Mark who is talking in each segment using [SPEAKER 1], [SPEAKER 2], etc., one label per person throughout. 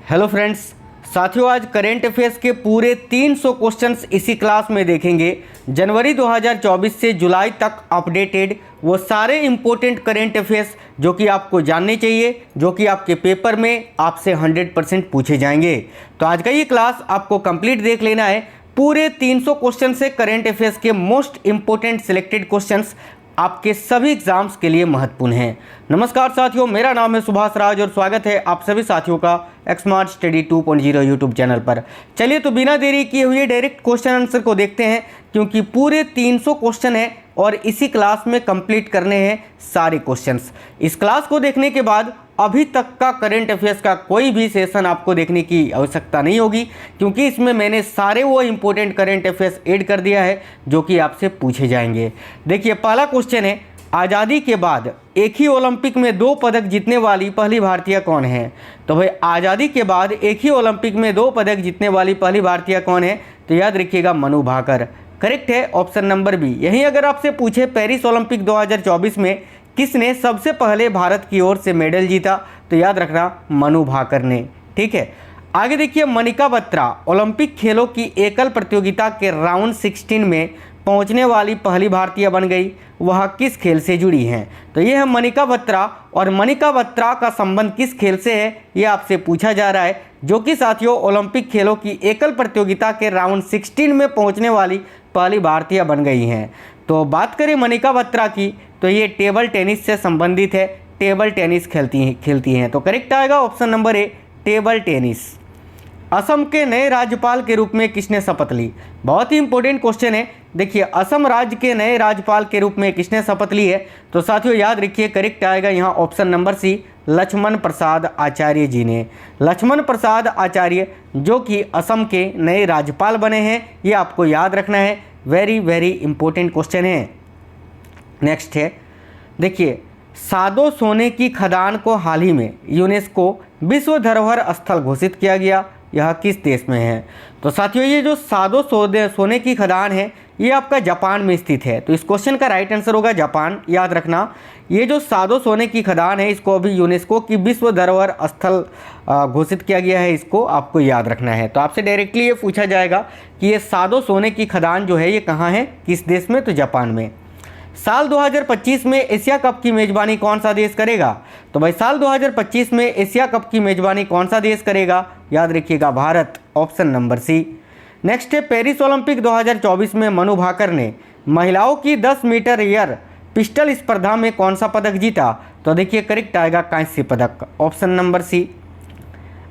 [SPEAKER 1] Hello friends, साथियों आज current affairs के पूरे 300 क्वेश्चंस इसी क्लास में देखेंगे। जनवरी 2024 से जुलाई तक अपडेटेड वो सारे इंपॉर्टेंट करेंट अफेयर्स जो कि आपको जानने चाहिए, जो कि आपके पेपर में आपसे 100% पूछे जाएंगे। तो आज का ये क्लास आपको कंप्लीट देख लेना है। पूरे 300 क्वेश्चन से करेंट अफेयर्स के मोस्ट इंपॉर्टेंट सिलेक्टेड क्वेश्चंस आपके सभी एग्जाम्स के लिए महत्वपूर्ण हैं। नमस्कार साथियों, मेरा नाम है सुभाष राज और स्वागत है आप सभी साथियों का एक्समार्ट स्टडी 2.0 यूट्यूब चैनल पर। चलिए तो बिना देरी किए हुए डायरेक्ट क्वेश्चन आंसर को देखते हैं, क्योंकि पूरे 300 क्वेश्चन है और इसी क्लास में कंप्लीट करने हैं सारे क्वेश्चंस। इस क्लास को देखने के बाद अभी तक का करंट अफेयर्स का कोई भी सेशन आपको देखने की आवश्यकता नहीं होगी, क्योंकि इसमें मैंने सारे वो इंपॉर्टेंट करंट अफेयर्स ऐड कर दिया है जो कि आपसे पूछे जाएंगे। देखिए पहला क्वेश्चन है, आज़ादी के बाद एक ही ओलंपिक में 2 पदक जीतने वाली पहली भारतीय कौन है? तो भाई आज़ादी के बाद एक ही ओलंपिक में 2 पदक जीतने वाली पहली भारतीय कौन है? तो याद रखिएगा मनु भाकर। करेक्ट है ऑप्शन नंबर बी। यहीं अगर आपसे पूछे पेरिस ओलंपिक 2024 में किसने सबसे पहले भारत की ओर से मेडल जीता? तो याद रखना मनु भाकर ने। ठीक है, आगे देखिए, मनिका बत्रा ओलंपिक खेलों की एकल प्रतियोगिता के राउंड 16 में पहुंचने वाली पहली भारतीय बन गई। वह किस खेल से जुड़ी हैं? तो ये है मनिका बत्रा, और मनिका बत्रा का संबंध किस खेल से है ये आपसे पूछा जा रहा है, जो कि साथियों ओलंपिक खेलों की एकल प्रतियोगिता के राउंड 16 में पहुंचने वाली पहली भारतीय बन गई हैं। तो बात करें मनिका बत्रा की, तो ये टेबल टेनिस से संबंधित है, टेबल टेनिस खेलती हैं। तो करेक्ट आएगा ऑप्शन नंबर ए, टेबल टेनिस। असम के नए राज्यपाल के रूप में किसने शपथ ली? बहुत ही इंपॉर्टेंट क्वेश्चन है। देखिए असम राज्य के नए राज्यपाल के रूप में किसने शपथ ली है? तो साथियों याद रखिए करेक्ट आएगा यहाँ ऑप्शन नंबर सी, लक्ष्मण प्रसाद आचार्य जी ने। लक्ष्मण प्रसाद आचार्य जो कि असम के नए राज्यपाल बने हैं, ये आपको याद रखना है। वेरी वेरी इंपॉर्टेंट क्वेश्चन है। नेक्स्ट है, देखिए सादो सोने की खदान को हाल ही में यूनेस्को विश्व धरोहर स्थल घोषित किया गया। यह किस देश में है? तो साथियों ये जो सादो सोने की खदान है ये आपका जापान में स्थित है। तो इस क्वेश्चन का राइट आंसर होगा जापान। याद रखना ये जो सादो सोने की खदान है इसको अभी यूनेस्को की विश्व धरोहर स्थल घोषित किया गया है, इसको आपको याद रखना है। तो आपसे डायरेक्टली ये पूछा जाएगा कि ये सादो सोने की खदान जो है ये कहाँ है, किस देश में? तो जापान में। साल 2025 में एशिया कप की मेज़बानी कौन सा देश करेगा? तो भाई साल 2025 में एशिया कप की मेज़बानी कौन सा देश करेगा? याद रखिएगा Bharat, option number C. Next है, पेरिस ओलंपिक 2024 में मनु भाकर ने महिलाओं की 10 मीटर एयर पिस्टल स्पर्धा में कौन सा पदक जीता? तो देखिए करेक्ट आएगा कांस्य पदक, ऑप्शन नंबर सी।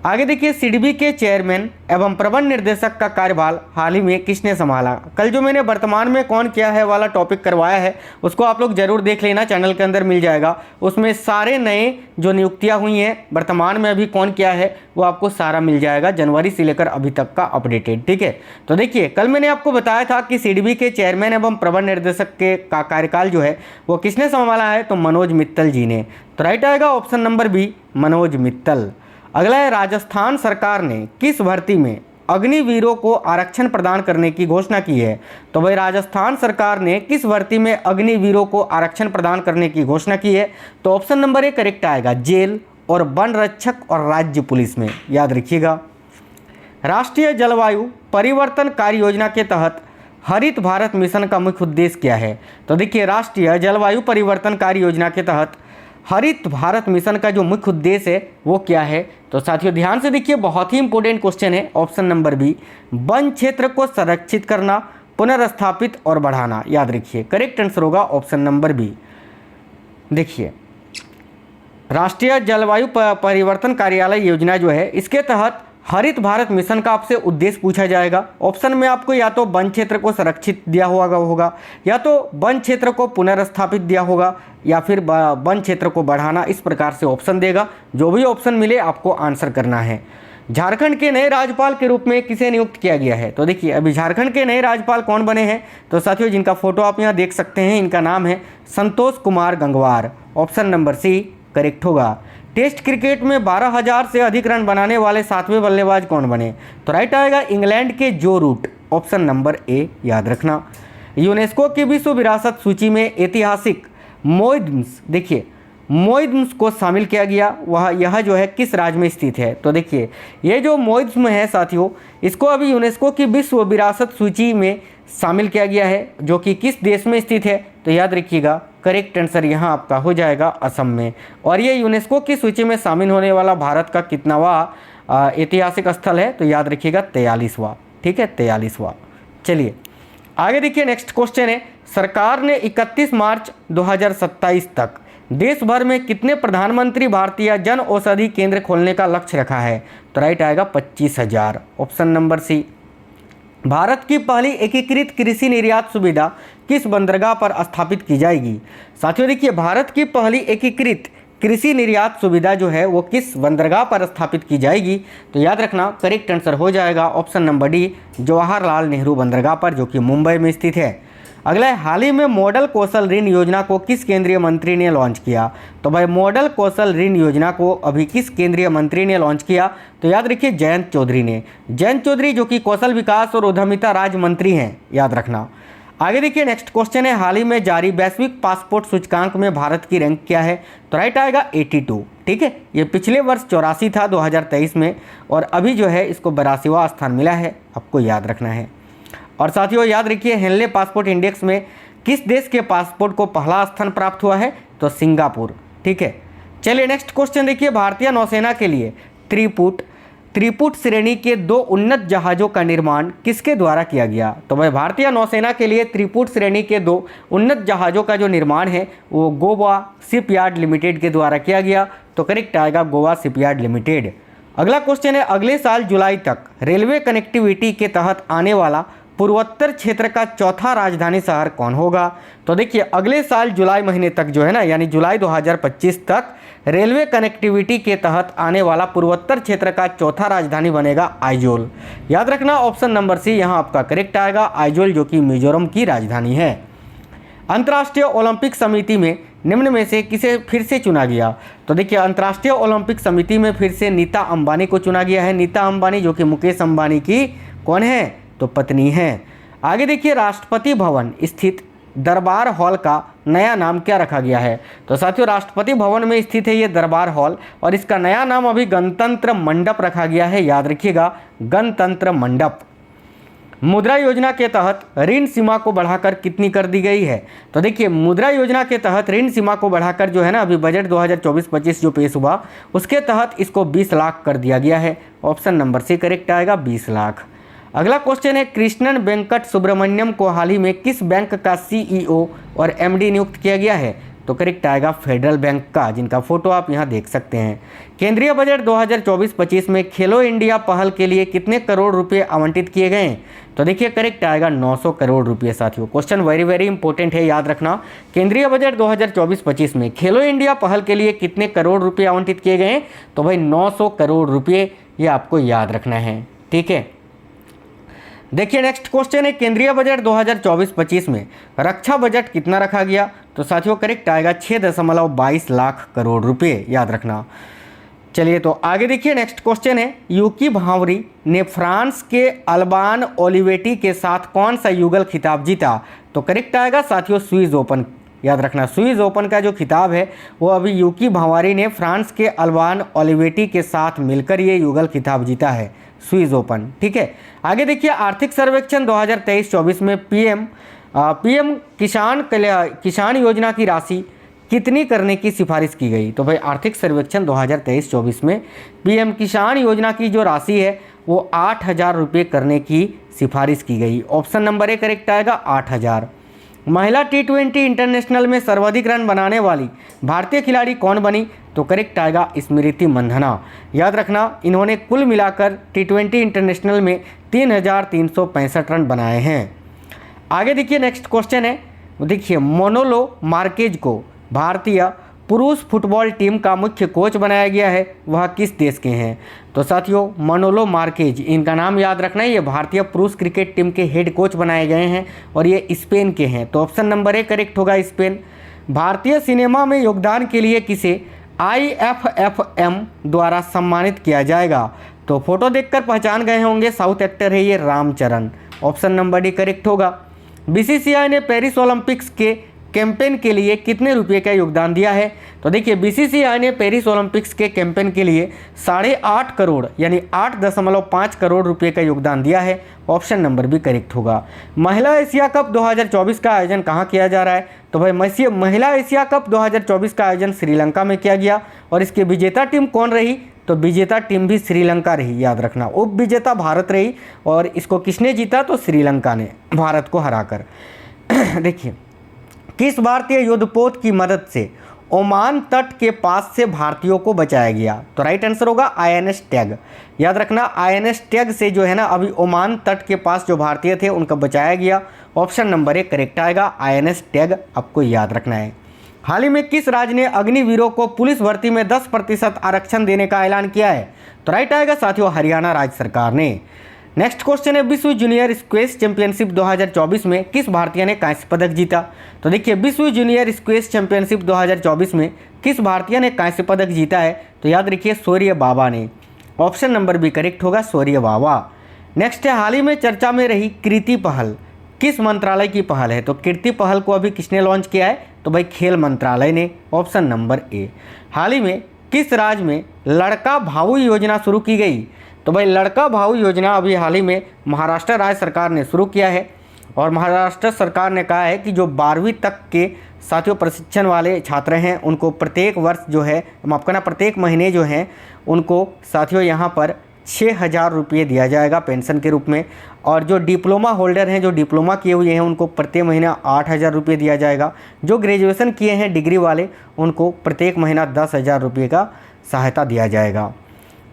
[SPEAKER 1] आगे देखिए, सिडबी के चेयरमैन एवं प्रबंध निर्देशक का कार्यभार हाल ही में किसने संभाला? कल जो मैंने वर्तमान में कौन किया है वाला टॉपिक करवाया है उसको आप लोग जरूर देख लेना, चैनल के अंदर मिल जाएगा। उसमें सारे नए जो नियुक्तियां हुई हैं वर्तमान में अभी कौन किया है वो आपको सारा मिल जाएगा, जनवरी से लेकर अभी तक का अपडेटेड। ठीक है, तो देखिए कल मैंने आपको बताया था कि सिडबी के चेयरमैन एवं प्रबंध निर्देशक के का कार्यकाल जो है वो किसने संभाला है? तो मनोज मित्तल जी ने। तो राइट आएगा option number B, Manoj Mittal. अगला है, राजस्थान सरकार ने किस भर्ती में अग्निवीरों को आरक्षण प्रदान करने की घोषणा की है? तो भाई राजस्थान सरकार ने किस भर्ती में अग्निवीरों को आरक्षण प्रदान करने की घोषणा की है? तो ऑप्शन नंबर ए करेक्ट आएगा, जेल और वन रक्षक और राज्य पुलिस में। याद रखिएगा। राष्ट्रीय जलवायु परिवर्तन कार्य योजना के तहत हरित भारत मिशन का मुख्य उद्देश्य क्या है? तो देखिए राष्ट्रीय जलवायु परिवर्तन कार्य योजना के तहत हरित भारत मिशन का जो मुख्य उद्देश्य है वो क्या है? तो साथियों ध्यान से देखिए, बहुत ही इंपॉर्टेंट क्वेश्चन है, ऑप्शन नंबर बी, वन क्षेत्र को संरक्षित करना, पुनर्स्थापित और बढ़ाना। याद रखिए करेक्ट आंसर होगा ऑप्शन नंबर बी। देखिए राष्ट्रीय जलवायु परिवर्तन कार्यालय योजना जो है इसके तहत हरित भारत मिशन का आपसे उद्देश्य पूछा जाएगा। ऑप्शन में आपको या तो वन क्षेत्र को संरक्षित दिया होगा, या तो वन क्षेत्र को पुनर्स्थापित दिया होगा, या फिर वन क्षेत्र को बढ़ाना, इस प्रकार से ऑप्शन देगा। जो भी ऑप्शन मिले आपको आंसर करना है। झारखंड के नए राज्यपाल के रूप में किसे नियुक्त किया गया है? तो देखिए अभी झारखंड के नए राज्यपाल कौन बने हैं? तो साथियों जिनका फोटो आप यहाँ देख सकते हैं, इनका नाम है Santosh Kumar Gangwar, option number C correct होगा। टेस्ट क्रिकेट में 12,000 से अधिक रन बनाने वाले 7वें बल्लेबाज कौन बने? तो राइट आएगा इंग्लैंड के जो रूट, ऑप्शन नंबर ए। याद रखना। यूनेस्को की विश्व विरासत सूची में ऐतिहासिक मोइम्स, देखिए मोइज्म को शामिल किया गया, वह यह जो है किस राज्य में स्थित है? तो देखिए ये जो मोइज्म है साथियों, इसको अभी यूनेस्को की विश्व विरासत सूची में शामिल किया गया है, जो कि किस देश में स्थित है? तो याद रखिएगा करेक्ट आंसर यहाँ आपका हो जाएगा असम में। और ये यूनेस्को की सूची में शामिल होने वाला भारत का कितनावा ऐतिहासिक स्थल है? तो याद रखिएगा 43वां। ठीक है, 43वां। चलिए आगे देखिए, नेक्स्ट क्वेश्चन है, सरकार ने 31 मार्च 2027 तक देश भर में कितने प्रधानमंत्री भारतीय जन औषधि केंद्र खोलने का लक्ष्य रखा है? तो राइट आएगा 25,000, ऑप्शन नंबर सी। भारत की पहली एकीकृत कृषि निर्यात सुविधा किस बंदरगाह पर स्थापित की जाएगी? साथियों देखिए, भारत की पहली एकीकृत कृषि निर्यात सुविधा जो है वो किस बंदरगाह पर स्थापित की जाएगी? तो याद रखना करेक्ट आंसर हो जाएगा option number D, Jawaharlal Nehru बंदरगाह पर, जो कि मुंबई में स्थित है। अगला है, हाल ही में मॉडल कौशल ऋण योजना को किस केंद्रीय मंत्री ने लॉन्च किया? तो भाई मॉडल कौशल ऋण योजना को अभी किस केंद्रीय मंत्री ने लॉन्च किया? तो याद रखिए जयंत चौधरी ने। जयंत चौधरी जो कि कौशल विकास और उद्यमिता राज्य मंत्री हैं, याद रखना। आगे देखिए, नेक्स्ट क्वेश्चन है, हाल ही में जारी वैश्विक पासपोर्ट सूचकांक में भारत की रैंक क्या है? तो राइट आएगा 82। ठीक है, ये पिछले वर्ष 84 था 2023 में, और अभी जो है इसको 82वां स्थान मिला है, आपको याद रखना है। और साथियों याद रखिए, हेनले पासपोर्ट इंडेक्स में किस देश के पासपोर्ट को पहला स्थान प्राप्त हुआ है? तो सिंगापुर। ठीक है, चलिए नेक्स्ट क्वेश्चन देखिए, भारतीय नौसेना के लिए त्रिपुट श्रेणी के 2 उन्नत जहाज़ों का निर्माण किसके द्वारा किया गया? तो भाई भारतीय नौसेना के लिए त्रिपुट श्रेणी के 2 उन्नत जहाज़ों का जो निर्माण है वो गोवा शिपयार्ड लिमिटेड के द्वारा किया गया। तो करेक्ट आएगा गोवा शिपयार्ड लिमिटेड। अगला क्वेश्चन है, अगले साल जुलाई तक रेलवे कनेक्टिविटी के तहत आने वाला पूर्वोत्तर क्षेत्र का चौथा राजधानी शहर कौन होगा? तो देखिए अगले साल जुलाई महीने तक जो है ना, यानी जुलाई 2025 तक रेलवे कनेक्टिविटी के तहत आने वाला पूर्वोत्तर क्षेत्र का चौथा राजधानी बनेगा आइजोल। याद रखना ऑप्शन नंबर सी यहाँ आपका करेक्ट आएगा, आइजोल, जो कि मिजोरम की राजधानी है। अंतर्राष्ट्रीय ओलंपिक समिति में निम्न में से किसे फिर से चुना गया? तो देखिए अंतर्राष्ट्रीय ओलंपिक समिति में फिर से नीता अंबानी को चुना गया है। नीता अंबानी जो कि मुकेश अंबानी की कौन है? तो पत्नी है। आगे देखिए, राष्ट्रपति भवन स्थित दरबार हॉल का नया नाम क्या रखा गया है? तो साथियों राष्ट्रपति भवन में स्थित है ये दरबार हॉल, और इसका नया नाम अभी गणतंत्र मंडप रखा गया है। याद रखिएगा गणतंत्र मंडप। मुद्रा योजना के तहत ऋण सीमा को बढ़ाकर कितनी कर दी गई है? तो देखिए मुद्रा योजना के तहत ऋण सीमा को बढ़ाकर जो है ना, अभी बजट 2024-25 जो पेश हुआ उसके तहत इसको 20 लाख कर दिया गया है। ऑप्शन नंबर सी करेक्ट आएगा 20 लाख। अगला क्वेश्चन है, कृष्णन वेंकट सुब्रमण्यम को हाल ही में किस बैंक का सीईओ और एमडी नियुक्त किया गया है? तो करेक्ट आएगा फेडरल बैंक का, जिनका फोटो आप यहाँ देख सकते हैं। केंद्रीय बजट 2024-25 में खेलो इंडिया पहल के लिए कितने करोड़ रुपए आवंटित किए गए? तो देखिए करेक्ट आएगा 900 करोड़ रुपए। साथियों क्वेश्चन वेरी इंपॉर्टेंट है, याद रखना। केंद्रीय बजट 2024-25 में खेलो इंडिया पहल के लिए कितने करोड़ रुपए आवंटित किए गए? तो भाई 900 करोड़ रुपये, ये आपको याद रखना है। ठीक है, देखिए नेक्स्ट क्वेश्चन है, केंद्रीय बजट 2024-25 में रक्षा बजट कितना रखा गया? तो साथियों करेक्ट आएगा 6.22 लाख करोड़ रुपए, याद रखना। चलिए तो आगे देखिए, नेक्स्ट क्वेश्चन है, यूकी भांवरी ने फ्रांस के अल्बान ओलिवेटी के साथ कौन सा युगल खिताब जीता? तो करेक्ट आएगा साथियों स्विस ओपन। याद रखना स्विस ओपन का जो खिताब है वो अभी यूकी भांवरी ने फ्रांस के अल्बान ओलिवेटी के साथ मिलकर ये युगल खिताब जीता है, स्विस ओपन। ठीक है, आगे देखिए, आर्थिक सर्वेक्षण 2023-24 में पीएम किसान योजना की राशि कितनी करने की सिफारिश की गई? तो भाई आर्थिक सर्वेक्षण 2023-24 में पीएम किसान योजना की जो राशि है वो 8,000 रुपये करने की सिफारिश की गई। ऑप्शन नंबर ए करेक्ट आएगा 8,000। महिला T20 इंटरनेशनल में सर्वाधिक रन बनाने वाली भारतीय खिलाड़ी कौन बनी? तो करेक्ट आएगा स्मृति मंधाना। याद रखना इन्होंने कुल मिलाकर T20 इंटरनेशनल में 3,365 रन बनाए हैं। आगे देखिए, नेक्स्ट क्वेश्चन है, देखिए मोनोलो मार्केज को भारतीय पुरुष फुटबॉल टीम का मुख्य कोच बनाया गया है, वह किस देश के हैं? तो साथियों मनोलो मार्केज, इनका नाम याद रखना है, ये भारतीय पुरुष क्रिकेट टीम के हेड कोच बनाए गए हैं और ये स्पेन के हैं। तो ऑप्शन नंबर ए करेक्ट होगा स्पेन। भारतीय सिनेमा में योगदान के लिए किसे IFFM द्वारा सम्मानित किया जाएगा? तो फोटो देखकर पहचान गए होंगे, साउथ एक्टर है ये Ramcharan. Option number D correct होगा। BCCI ने पेरिस ओलंपिक्स के कैंपेन के लिए कितने रुपए का योगदान दिया है? तो देखिए बीसीसीआई ने पेरिस ओलंपिक्स के कैंपेन के लिए 8.5 करोड़ यानी 8.5 करोड़ रुपए का योगदान दिया है। ऑप्शन नंबर बी करेक्ट होगा। महिला एशिया कप 2024 का आयोजन कहाँ किया जा रहा है? तो भाई महिला एशिया कप 2024 का आयोजन श्रीलंका में किया गया और इसकी विजेता टीम कौन रही? तो विजेता टीम भी श्रीलंका रही, याद रखना। उप विजेता भारत रही और इसको किसने जीता? तो श्रीलंका ने भारत को हराकर। देखिए किस भारतीय युद्धपोत की मदद से ओमान तट के पास से भारतीयों को बचाया गया? तो राइट आंसर होगा आईएनएस टैग। याद रखना आईएनएस टैग से जो है ना अभी ओमान तट के पास जो भारतीय थे उनको बचाया गया। ऑप्शन नंबर 1 करेक्ट आएगा, आईएनएस टैग आपको याद रखना है। हाल ही में किस राज्य ने अग्निवीरों को पुलिस भर्ती में 10% आरक्षण देने का ऐलान किया है? तो राइट आएगा साथियों हरियाणा राज्य सरकार ने। नेक्स्ट क्वेश्चन है विश्व जूनियर स्क्वैश चैंपियनशिप 2024 में किस भारतीय ने कांस्य पदक जीता? तो देखिए विश्व जूनियर स्क्वैश चैंपियनशिप 2024 में किस भारतीय ने कांस्य पदक जीता है? तो याद रखिए शौर्य बाबा ने। ऑप्शन नंबर बी करेक्ट होगा, शौर्य बाबा। नेक्स्ट है हाल ही में चर्चा में रही कीर्ति पहल किस मंत्रालय की पहल है? तो कीर्ति पहल को अभी किसने लॉन्च किया है? तो भाई खेल मंत्रालय ने। ऑप्शन नंबर ए। हाल ही में किस राज्य में लड़का भाऊ योजना शुरू की गई? तो भाई लड़का भाऊ योजना अभी हाल ही में महाराष्ट्र राज्य सरकार ने शुरू किया है और महाराष्ट्र सरकार ने कहा है कि जो 12वीं तक के साथियों प्रशिक्षण वाले छात्र हैं उनको प्रत्येक वर्ष जो है माफ करना प्रत्येक महीने जो हैं उनको साथियों यहाँ पर 6,000 रुपये दिया जाएगा पेंशन के रूप में। और जो डिप्लोमा होल्डर हैं जो डिप्लोमा किए हुए हैं उनको प्रत्येक महीना 8,000 रुपये दिया जाएगा। जो ग्रेजुएशन किए हैं डिग्री वाले उनको प्रत्येक महीना 10,000 रुपये का सहायता दिया जाएगा।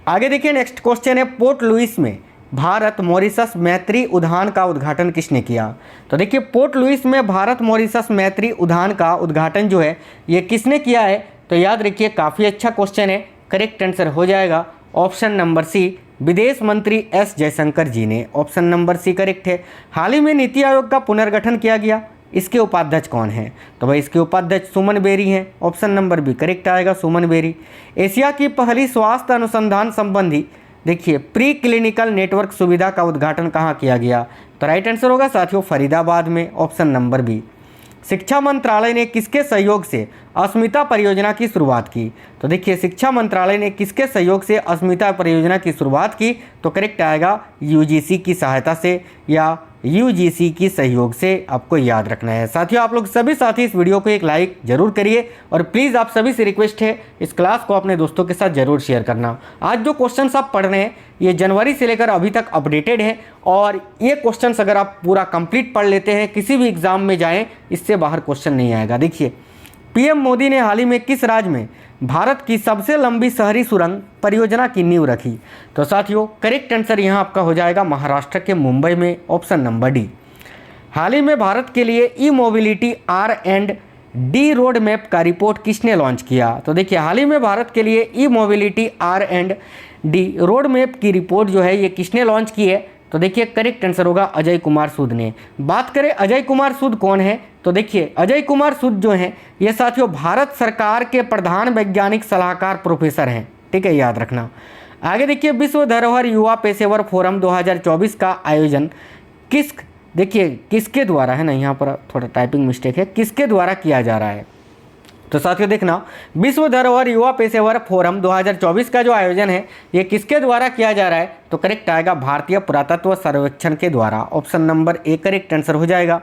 [SPEAKER 1] आगे देखिए नेक्स्ट क्वेश्चन है पोर्ट लुइस में भारत मॉरिशस मैत्री उद्यान का उद्घाटन किसने किया? तो देखिए पोर्ट लुइस में भारत मॉरिशस मैत्री उद्यान का उद्घाटन जो है ये किसने किया है? तो याद रखिए काफ़ी अच्छा क्वेश्चन है, करेक्ट आंसर हो जाएगा ऑप्शन नंबर सी, विदेश मंत्री एस जयशंकर जी ने। ऑप्शन नंबर सी करेक्ट है। हाल ही में नीति आयोग का पुनर्गठन किया गया, इसके उपाध्यक्ष कौन है? तो भाई इसके उपाध्यक्ष सुमन बेरी हैं। ऑप्शन नंबर बी करेक्ट आएगा, सुमन बेरी। एशिया की पहली स्वास्थ्य अनुसंधान संबंधी देखिए प्री क्लिनिकल नेटवर्क सुविधा का उद्घाटन कहाँ किया गया? तो राइट आंसर होगा साथियों फरीदाबाद में। Option number B. शिक्षा मंत्रालय ने किसके सहयोग से अस्मिता परियोजना की शुरुआत की? तो देखिए शिक्षा मंत्रालय ने किसके सहयोग से अस्मिता परियोजना की शुरुआत की? तो करेक्ट आएगा यूजीसी की सहायता से या यूजीसी की सहयोग से, आपको याद रखना है। साथियों आप लोग सभी साथी इस वीडियो को एक लाइक जरूर करिए और प्लीज़ आप सभी से रिक्वेस्ट है इस क्लास को अपने दोस्तों के साथ जरूर शेयर करना। आज जो क्वेश्चंस आप पढ़ रहे हैं ये जनवरी से लेकर अभी तक अपडेटेड है और ये क्वेश्चंस अगर आप पूरा कंप्लीट पढ़ लेते हैं किसी भी एग्जाम में जाएँ इससे बाहर क्वेश्चन नहीं आएगा। देखिए पीएम मोदी ने हाल ही में किस राज्य में भारत की सबसे लंबी शहरी सुरंग परियोजना की नींव रखी? तो साथियों करेक्ट आंसर यहाँ आपका हो जाएगा महाराष्ट्र के मुंबई में। Option number D. हाल ही में भारत के लिए e mobility R&D road map का रिपोर्ट किसने लॉन्च किया? तो देखिए हाल ही में भारत के लिए e mobility R&D road map की रिपोर्ट जो है ये किसने लॉन्च की है? तो देखिए करेक्ट आंसर होगा अजय कुमार सूद ने। बात करें अजय कुमार सूद कौन है? तो देखिए अजय कुमार सूद जो हैं ये साथियों भारत सरकार के प्रधान वैज्ञानिक सलाहकार प्रोफेसर हैं, ठीक है, याद रखना। आगे देखिए विश्व धरोहर युवा पेशेवर फोरम 2024 का आयोजन किसके द्वारा है ना, यहाँ पर थोड़ा टाइपिंग मिस्टेक है, किसके द्वारा किया जा रहा है? तो साथियों देखना विश्व धरोहर युवा पेशेवर फोरम 2024 का जो आयोजन है ये किसके द्वारा किया जा रहा है? तो करेक्ट आएगा भारतीय पुरातत्व सर्वेक्षण के द्वारा। Option number A correct answer हो जाएगा।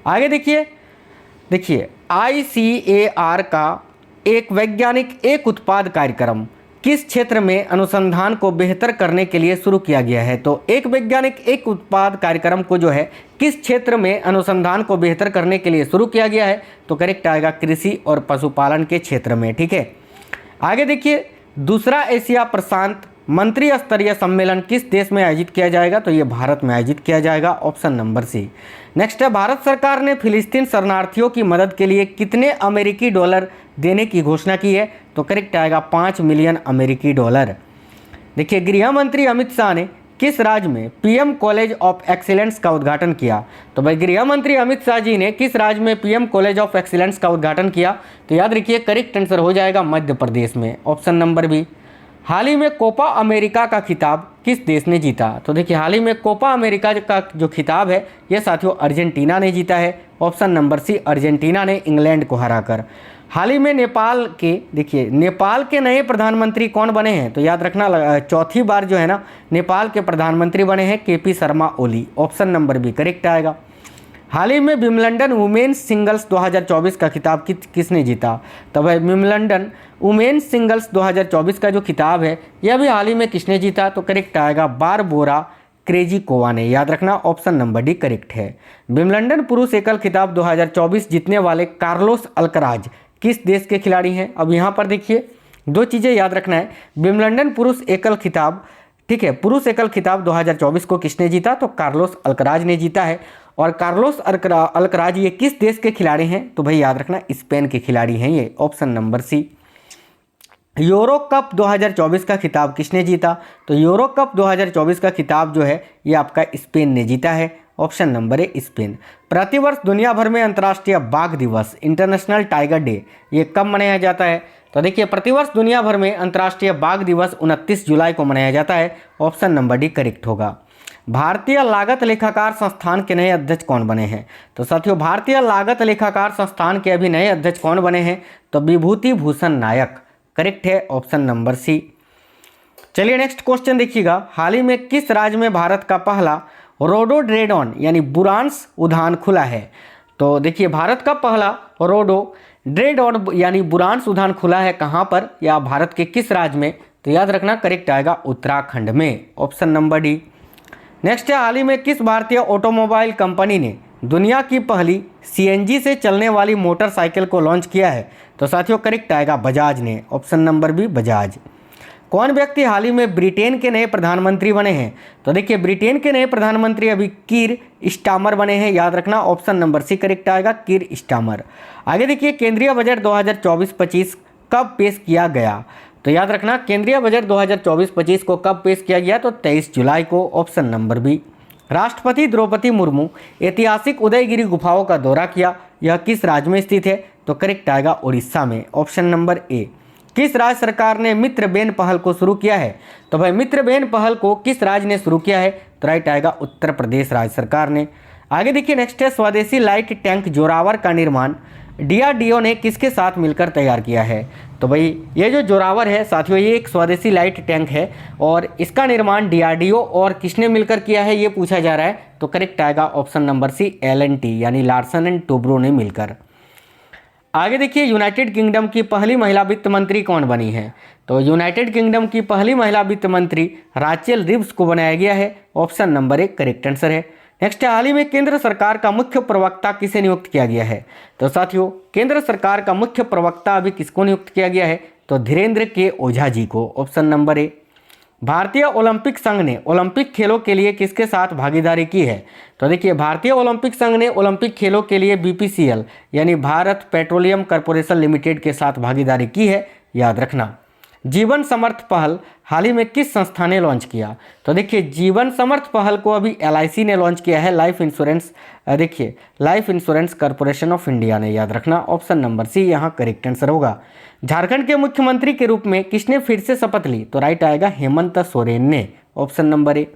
[SPEAKER 1] आगे देखिए ICAR का एक वैज्ञानिक एक उत्पाद कार्यक्रम किस क्षेत्र में अनुसंधान को बेहतर करने के लिए शुरू किया गया है? तो एक वैज्ञानिक एक उत्पाद कार्यक्रम को जो है किस क्षेत्र में अनुसंधान को बेहतर करने के लिए शुरू किया गया है? तो करेक्ट आएगा कृषि और पशुपालन के क्षेत्र में, ठीक है। आगे देखिए दूसरा एशिया प्रशांत मंत्री स्तरीय सम्मेलन किस देश में आयोजित किया जाएगा? तो ये भारत में आयोजित किया जाएगा। Option number C. नेक्स्ट है भारत सरकार ने फिलिस्तीन शरणार्थियों की मदद के लिए कितने अमेरिकी डॉलर देने की घोषणा की है? तो करेक्ट आएगा 5 मिलियन अमेरिकी डॉलर। देखिए गृह मंत्री अमित शाह ने किस राज्य में पीएम कॉलेज ऑफ एक्सीलेंस का उद्घाटन किया? तो भाई गृह मंत्री अमित शाह जी ने किस राज्य में पीएम कॉलेज ऑफ एक्सीलेंस का उद्घाटन किया? तो याद रखिए करेक्ट आंसर हो जाएगा मध्य प्रदेश में। Option number B. हाल ही में कोपा अमेरिका का खिताब किस देश ने जीता? तो देखिए हाल ही में कोपा अमेरिका का जो खिताब है ये साथियों अर्जेंटीना ने जीता है। ऑप्शन नंबर सी, अर्जेंटीना ने इंग्लैंड को हराकर। हाल ही में नेपाल के नए प्रधानमंत्री कौन बने हैं? तो याद रखना चौथी बार जो है ना नेपाल के प्रधानमंत्री बने हैं KP Sharma Oli. Option number B correct आएगा। हाल ही में विम्बलडन वुमेन्स सिंगल्स 2024 का खिताब किसने जीता? तो भाई विम्बलडन वुमेन्स सिंगल्स 2024 का जो खिताब है यह भी हाल ही में किसने जीता? तो करेक्ट आएगा बारबोरा क्रेजिकोवा ने। याद रखना ऑप्शन नंबर डी करेक्ट है। विम्बलडन पुरुष एकल खिताब 2024 जीतने वाले कार्लोस अल्कराज किस देश के खिलाड़ी हैं? अब यहाँ पर देखिए दो चीज़ें याद रखना है। विम्बलडन पुरुष एकल खिताब, ठीक है, पुरुष एकल खिताब 2024 को किसने जीता? तो कार्लोस अल्कराज ने जीता है। और कार्लोस अल्कराज ये किस देश के खिलाड़ी हैं? तो भाई याद रखना स्पेन के खिलाड़ी हैं ये। Option number C. Euro Cup 2024 का खिताब किसने जीता? तो यूरो कप 2024 का खिताब जो है ये आपका स्पेन ने जीता है। Option number A Spain. प्रतिवर्ष दुनिया भर में अंतर्राष्ट्रीय बाघ दिवस इंटरनेशनल टाइगर डे ये कब मनाया जाता है? तो देखिए प्रतिवर्ष दुनिया भर में अंतर्राष्ट्रीय बाघ दिवस 29 जुलाई को मनाया जाता है। ऑप्शन नंबर डी करेक्ट होगा। भारतीय लागत लेखाकार संस्थान के नए अध्यक्ष कौन बने हैं? तो साथियों भारतीय लागत लेखाकार संस्थान के अभी नए अध्यक्ष कौन बने हैं? तो विभूति भूषण नायक करेक्ट है। Option number C. चलिए नेक्स्ट क्वेश्चन देखिएगा। हाल ही में किस राज्य में भारत का पहला रोडोड्रेडन यानी बुरांस उद्यान खुला है? तो देखिए भारत का पहला रोडोड्रेडन यानी बुरांस उद्यान खुला है कहाँ पर या भारत के किस राज्य में? तो याद रखना करेक्ट आएगा उत्तराखंड में। Option number D. नेक्स्ट है हाल ही में किस भारतीय ऑटोमोबाइल कंपनी ने दुनिया की पहली सीएनजी से चलने वाली मोटरसाइकिल को लॉन्च किया है? तो साथियों करेक्ट आएगा बजाज ने। Option number B Bajaj. कौन व्यक्ति हाल ही में ब्रिटेन के नए प्रधानमंत्री बने हैं? तो देखिए ब्रिटेन के नए प्रधानमंत्री अभी कीर स्टामर बने हैं। याद रखना ऑप्शन नंबर सी करेक्ट आएगा कीर स्टामर। आगे देखिए केंद्रीय बजट 2024-25 कब पेश किया गया? तो याद रखना केंद्रीय बजट 2024-25 को कब पेश किया गया? तो 23 जुलाई को। Option number B. राष्ट्रपति द्रौपदी मुर्मू ऐतिहासिक उदयगिरी गुफाओं का दौरा किया, यह किस राज्य में स्थित है? तो करेक्ट आएगा उड़ीसा में। ऑप्शन नंबर ए। किस राज्य सरकार ने मित्र बेन पहल को शुरू किया है? तो भाई मित्र बेन पहल को किस राज्य ने शुरू किया है? तो राइट आएगा उत्तर प्रदेश राज्य सरकार ने। आगे देखिए नेक्स्ट है स्वदेशी लाइट टैंक जोरावर का निर्माण डीआरडीओ ने किसके साथ मिलकर तैयार किया है? तो भाई ये जो जोरावर है साथियों ये एक स्वदेशी लाइट टैंक है और इसका निर्माण डीआरडीओ और किसने मिलकर किया है ये पूछा जा रहा है। तो करेक्ट आएगा ऑप्शन नंबर सी एलएनटी यानी लार्सन एंड टूब्रो ने मिलकर। आगे देखिए यूनाइटेड किंगडम की पहली महिला वित्त मंत्री कौन बनी है? तो यूनाइटेड किंगडम की पहली महिला वित्त मंत्री राचेल रिव्स को बनाया गया है। ऑप्शन नंबर एक करेक्ट आंसर है। नेक्स्ट हाल ही में केंद्र सरकार का मुख्य प्रवक्ता किसे नियुक्त किया गया है? तो साथियों केंद्र सरकार का मुख्य प्रवक्ता अभी किसको नियुक्त किया गया है? तो धीरेन्द्र के ओझा जी को। ऑप्शन नंबर ए। भारतीय ओलंपिक संघ ने ओलंपिक खेलों के लिए किसके साथ भागीदारी की है? तो देखिए भारतीय ओलंपिक संघ ने ओलंपिक खेलों के लिए बीपीसीएल यानी भारत पेट्रोलियम कॉर्पोरेशन लिमिटेड के साथ भागीदारी की है। याद रखना। जीवन समर्थ पहल हाल ही में किस संस्था ने लॉन्च किया? तो देखिए जीवन समर्थ पहल को अभी एलआईसी ने लॉन्च किया है। लाइफ इंश्योरेंस देखिए life insurance corporation of India ने। याद रखना ऑप्शन नंबर सी यहाँ करेक्ट आंसर होगा। झारखंड के मुख्यमंत्री के रूप में किसने फिर से शपथ ली? तो राइट आएगा हेमंत सोरेन ने। ऑप्शन नंबर ए।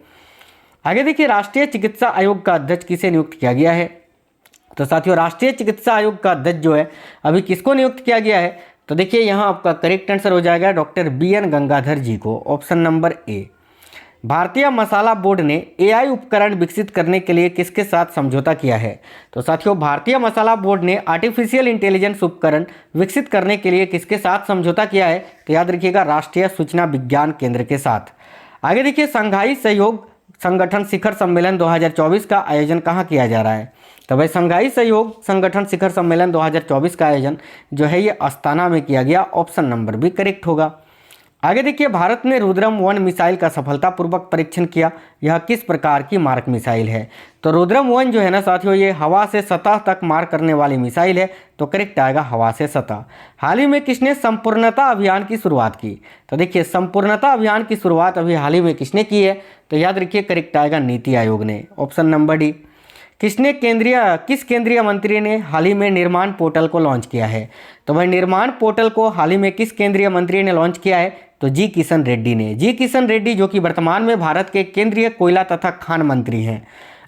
[SPEAKER 1] आगे देखिए राष्ट्रीय चिकित्सा आयोग का अध्यक्ष किसे नियुक्त किया गया है? तो साथियों राष्ट्रीय चिकित्सा आयोग का अध्यक्ष जो है अभी किसको नियुक्त किया गया है? तो देखिए यहाँ आपका करेक्ट आंसर हो जाएगा डॉक्टर बीएन गंगाधर जी को। ऑप्शन नंबर ए। भारतीय मसाला बोर्ड ने एआई उपकरण विकसित करने के लिए किसके साथ समझौता किया है? तो साथियों भारतीय मसाला बोर्ड ने आर्टिफिशियल इंटेलिजेंस उपकरण विकसित करने के लिए किसके साथ समझौता किया है? तो याद रखिएगा राष्ट्रीय सूचना विज्ञान केंद्र के साथ। आगे देखिए शंघाई सहयोग संगठन शिखर सम्मेलन 2024 का आयोजन कहाँ किया जा रहा है? तो भाई शंघाई सहयोग संगठन शिखर सम्मेलन 2024 का आयोजन जो है ये अस्ताना में किया गया। ऑप्शन नंबर बी करेक्ट होगा। आगे देखिए भारत ने रुद्रम 1 मिसाइल का सफलतापूर्वक परीक्षण किया, यह किस प्रकार की मारक मिसाइल है? तो रुद्रम 1 जो है ना साथियों ये हवा से सतह तक मार करने वाली मिसाइल है। तो करेक्ट आएगा हवा से सतह। हाल ही में किसने संपूर्णता अभियान की शुरुआत की? तो देखिए संपूर्णता अभियान की शुरुआत अभी हाल ही में किसने की है? तो याद रखिए करेक्ट आएगा नीति आयोग ने। Option number D. किस केंद्रीय मंत्री ने हाल ही में निर्माण पोर्टल को लॉन्च किया है? तो भाई निर्माण पोर्टल को हाल ही में किस केंद्रीय मंत्री ने लॉन्च किया है? तो जी किशन रेड्डी ने। जी किशन रेड्डी जो कि वर्तमान में भारत के केंद्रीय कोयला तथा खान मंत्री हैं।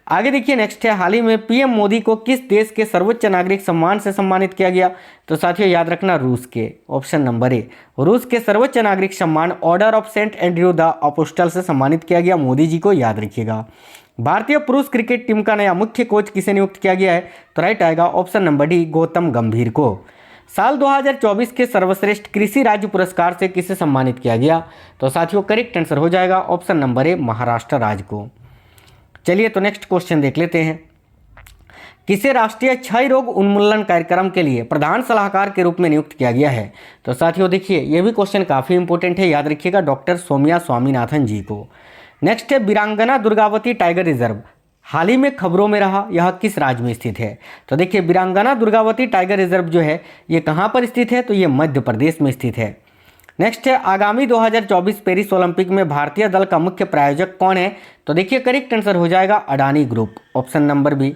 [SPEAKER 1] आगे देखिए नेक्स्ट है, हाल ही में पीएम मोदी को किस देश के सर्वोच्च नागरिक सम्मान से सम्मानित किया गया? तो साथियों याद रखना रूस के, ऑप्शन नंबर ए, रूस के सर्वोच्च नागरिक सम्मान Order of Saint Andrew the Apostle से सम्मानित किया गया मोदी जी को, याद रखिएगा। भारतीय पुरुष क्रिकेट टीम का नया मुख्य कोच किसे नियुक्त किया गया है? तो राइट आएगा ऑप्शन नंबर डी, गौतम गंभीर को। साल 2024 के सर्वश्रेष्ठ कृषि राज्य पुरस्कार से किसे सम्मानित किया गया? तो साथियों करेक्ट आंसर हो जाएगा ऑप्शन नंबर ए, महाराष्ट्र राज्य को। चलिए तो नेक्स्ट क्वेश्चन देख लेते हैं, किसे राष्ट्रीय क्षय रोग उन्मूलन कार्यक्रम के लिए प्रधान सलाहकार के रूप में नियुक्त किया गया है? तो साथियों देखिए ये भी क्वेश्चन काफ़ी इंपॉर्टेंट है, याद रखिएगा, डॉक्टर सौम्या स्वामीनाथन जी को। नेक्स्ट है, वीरांगना दुर्गावती टाइगर रिजर्व हाल ही में खबरों में रहा, यह किस राज्य में स्थित है? तो देखिए वीरांगना दुर्गावती टाइगर रिजर्व जो है ये कहाँ पर स्थित है? तो ये मध्य प्रदेश में स्थित है। नेक्स्ट है, आगामी 2024 पेरिस ओलंपिक में भारतीय दल का मुख्य प्रायोजक कौन है? तो देखिए करेक्ट आंसर हो जाएगा Adani group, option number B.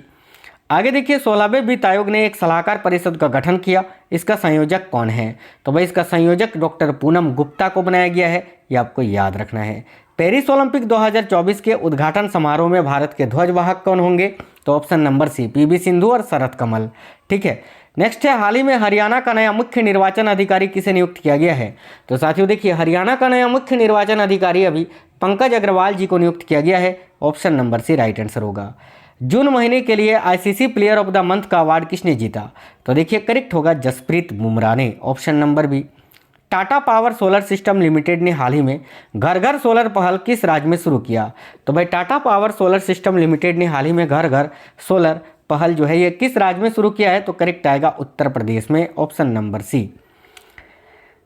[SPEAKER 1] आगे देखिए 16वें वित्त आयोग ने एक सलाहकार परिषद का गठन किया, इसका संयोजक कौन है? तो भाई इसका संयोजक डॉक्टर पूनम गुप्ता को बनाया गया है, ये आपको याद रखना है। पेरिस ओलंपिक 2024 के उद्घाटन समारोह में भारत के ध्वजवाहक कौन होंगे? तो option number C, PV Sindhu और शरद कमल। ठीक है। नेक्स्ट है, हाल ही में हरियाणा का नया मुख्य निर्वाचन अधिकारी किसे नियुक्त किया गया है? तो साथियों देखिए हरियाणा का नया मुख्य निर्वाचन अधिकारी अभी पंकज अग्रवाल जी को नियुक्त किया गया है, option number C right answer होगा। जून महीने के लिए ICC player of the month का अवार्ड किसने जीता? तो देखिए करेक्ट होगा जसप्रीत बुमराह ने, option number B. Tata power solar system limited ने हाल ही में घर घर सोलर पहल किस राज्य में शुरू किया? तो भाई Tata power solar system limited ने हाल ही में घर घर सोलर पहल जो है ये किस राज्य में शुरू किया है? तो करेक्ट आएगा उत्तर प्रदेश में, ऑप्शन नंबर सी।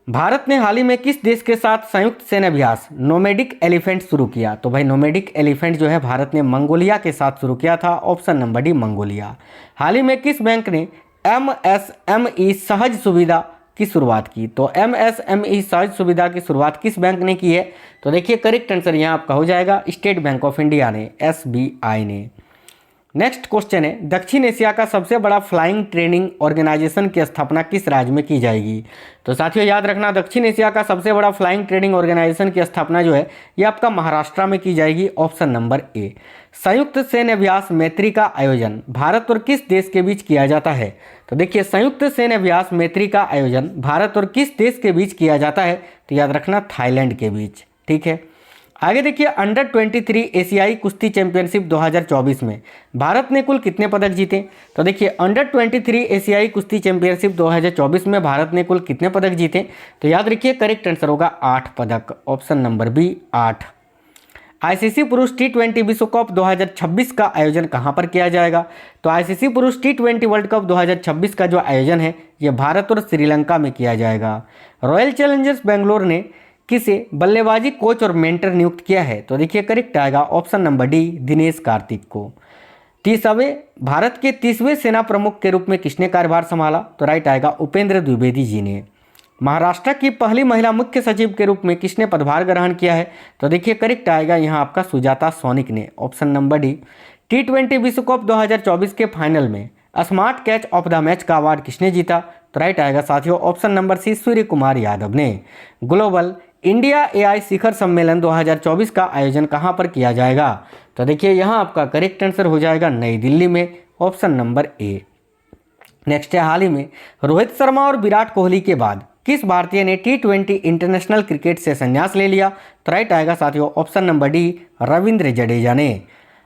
[SPEAKER 1] भारत ने हाल ही में किस देश के साथ संयुक्त सैन्य अभ्यास नोमैडिक एलिफेंट शुरू किया? तो भाई नोमैडिक एलिफेंट जो है भारत ने मंगोलिया के साथ शुरू किया था, ऑप्शन नंबर डी मंगोलिया। हाल ही में किस बैंक ने MSME सहज सुविधा की शुरुआत की? तो MSME सहज सुविधा की शुरुआत किस बैंक ने की है? तो देखिए करेक्ट आंसर यहाँ आपका हो जाएगा स्टेट बैंक ऑफ इंडिया ने, SBI ने। नेक्स्ट क्वेश्चन है, दक्षिण एशिया का सबसे बड़ा फ्लाइंग ट्रेनिंग ऑर्गेनाइजेशन की स्थापना किस राज्य में की जाएगी? तो साथियों याद रखना दक्षिण एशिया का सबसे बड़ा फ्लाइंग ट्रेनिंग ऑर्गेनाइजेशन की स्थापना जो है ये आपका महाराष्ट्र में की जाएगी, ऑप्शन नंबर ए। संयुक्त सैन्य अभ्यास मैत्री का आयोजन भारत और किस देश के बीच किया जाता है? तो देखिए संयुक्त सैन्य अभ्यास मैत्री का आयोजन भारत और किस देश के बीच किया जाता है? तो याद रखना थाईलैंड के बीच। ठीक है। आगे देखिए अंडर 23 एशियाई कुश्ती चैंपियनशिप 2024 में भारत ने कुल कितने पदक जीते? तो देखिए अंडर 23 एशियाई कुश्ती चैंपियनशिप 2024 में भारत ने कुल कितने पदक जीते? तो याद रखिए करेक्ट आंसर होगा 8 पदक, ऑप्शन नंबर बी 8। आईसीसी पुरुष T20 विश्व कप 2026 का आयोजन कहां पर किया जाएगा? तो आईसीसी पुरुष T20 वर्ल्ड कप 2026 का जो आयोजन है ये भारत और श्रीलंका में किया जाएगा। रॉयल चैलेंजर्स बेंगलोर ने किसे बल्लेबाजी कोच और मेंटर नियुक्त किया है? तो देखिए करेक्ट आएगा option number D Dinesh Karthik को। 30वें भारत के 30वें सेना प्रमुख के रूप में किसने कार्यभार संभाला? तो राइट आएगा उपेंद्र द्विवेदी जी ने। महाराष्ट्र की पहली महिला मुख्य सचिव के रूप में किसने पदभार ग्रहण किया है? तो देखिए करेक्ट आएगा यहाँ आपका सुजाता सोनिक ने, ऑप्शन नंबर डी। T20 विश्व कप 2024 के फाइनल में smart catch of the match का अवार्ड किसने जीता? तो राइट आएगा साथियों ऑप्शन नंबर सी सूर्य कुमार यादव ने। ग्लोबल इंडिया AI शिखर सम्मेलन 2024 का आयोजन कहां पर किया जाएगा? तो देखिए यहां आपका करेक्ट आंसर हो जाएगा नई दिल्ली में, ऑप्शन नंबर ए। नेक्स्ट है, हाल ही में रोहित शर्मा और विराट कोहली के बाद किस भारतीय ने T20 इंटरनेशनल क्रिकेट से संन्यास ले लिया? तो राइट आएगा साथियों option number D Ravindra Jadeja ने।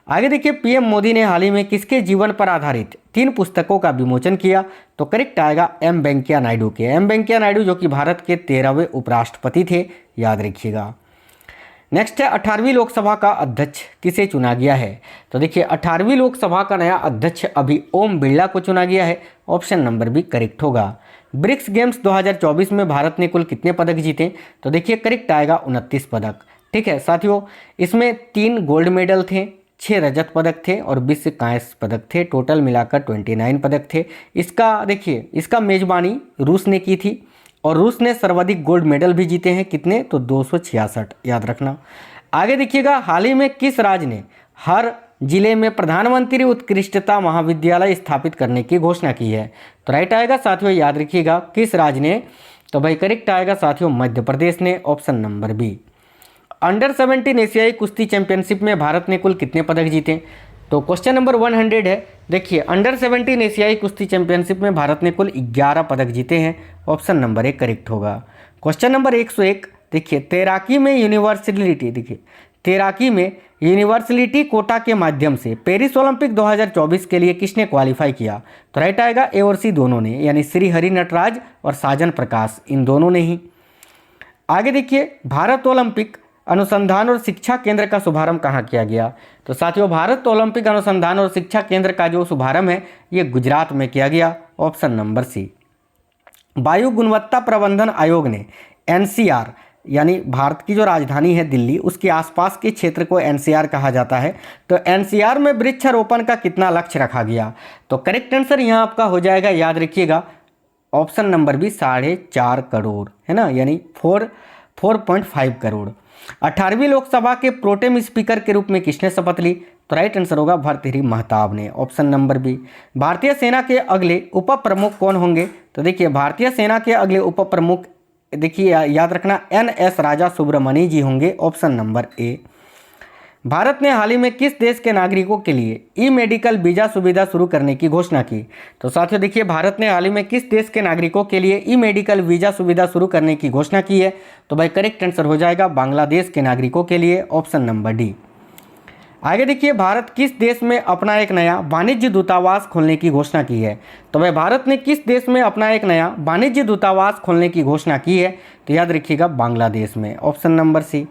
[SPEAKER 1] आगे देखिए पीएम मोदी ने हाल ही में किसके जीवन पर आधारित 3 पुस्तकों का विमोचन किया? तो करेक्ट आएगा M वेंकैया नायडू के। M वेंकैया नायडू जो कि भारत के 13वें उपराष्ट्रपति थे, याद रखिएगा। नेक्स्ट है 18वीं लोकसभा का अध्यक्ष किसे चुना गया है? तो देखिए 18वीं लोकसभा का नया अध्यक्ष अभी ओम बिरला को चुना गया है, ऑप्शन नंबर बी करेक्ट होगा। ब्रिक्स गेम्स 2024 में भारत ने कुल कितने पदक जीते? तो देखिए करेक्ट आएगा 29 पदक। ठीक है साथियों, इसमें 3 गोल्ड मेडल थे, 6 रजत पदक थे और 20 कांस्य पदक थे, टोटल मिलाकर 29 पदक थे। इसका देखिए इसका मेजबानी रूस ने की थी और रूस ने सर्वाधिक गोल्ड मेडल भी जीते हैं, कितने? तो 266, याद रखना। आगे देखिएगा हाल ही में किस राज्य ने हर जिले में प्रधानमंत्री उत्कृष्टता महाविद्यालय स्थापित करने की घोषणा की है? तो राइट आएगा साथियों, याद रखिएगा किस राज्य ने तो भाई करेक्ट आएगा साथियों मध्य प्रदेश ने, ऑप्शन नंबर बी। अंडर 17 एशियाई कुश्ती चैंपियनशिप में भारत ने कुल कितने पदक जीते? तो क्वेश्चन नंबर 100 है। देखिए अंडर 17 एशियाई कुश्ती चैंपियनशिप में भारत ने कुल 11 पदक जीते हैं, ऑप्शन नंबर ए करेक्ट होगा। क्वेश्चन नंबर 101, देखिए तैराकी में यूनिवर्सलिटी कोटा के माध्यम से पेरिस ओलंपिक 2024 के लिए किसने क्वालिफाई किया? तो राइट आएगा ए और सी दोनों ने, यानी श्री हरि नटराज और साजन प्रकाश, इन दोनों ने ही। आगे देखिए भारत ओलंपिक अनुसंधान और शिक्षा केंद्र का शुभारंभ कहाँ किया गया? तो साथियों भारत ओलंपिक अनुसंधान और शिक्षा केंद्र का जो शुभारंभ है ये गुजरात में किया गया, ऑप्शन नंबर सी। वायु गुणवत्ता प्रबंधन आयोग ने एनसीआर यानी भारत की जो राजधानी है दिल्ली, उसके आसपास के क्षेत्र को एनसीआर कहा जाता है। तो एनसीआर में वृक्षारोपण का कितना लक्ष्य रखा गया? तो करेक्ट आंसर यहाँ आपका हो जाएगा, याद रखिएगा, ऑप्शन नंबर बी 4.5 करोड़, है ना, यानी 4.5 करोड़। 18वीं लोकसभा के प्रोटेम स्पीकर के रूप में किसने शपथ ली? तो राइट आंसर होगा भर्तृहरि महताब ने, ऑप्शन नंबर बी। भारतीय सेना के अगले उप प्रमुख कौन होंगे? तो देखिए भारतीय सेना के अगले उप प्रमुख, देखिए याद रखना, NS राजा सुब्रमण्य जी होंगे, ऑप्शन नंबर ए। भारत ने हाल ही में किस देश के नागरिकों के लिए ई मेडिकल वीज़ा सुविधा शुरू करने की घोषणा की? तो साथियों देखिए भारत ने हाल ही में किस देश के नागरिकों के लिए ई मेडिकल वीज़ा सुविधा शुरू करने की घोषणा की है? तो भाई करेक्ट आंसर हो जाएगा बांग्लादेश के नागरिकों के लिए, ऑप्शन नंबर डी। आगे देखिए भारत किस देश में अपना एक नया वाणिज्य दूतावास खोलने की घोषणा की है? तो भाई भारत ने किस देश में अपना एक नया वाणिज्य दूतावास खोलने की घोषणा की है? तो याद रखिएगा बांग्लादेश में, ऑप्शन नंबर सी।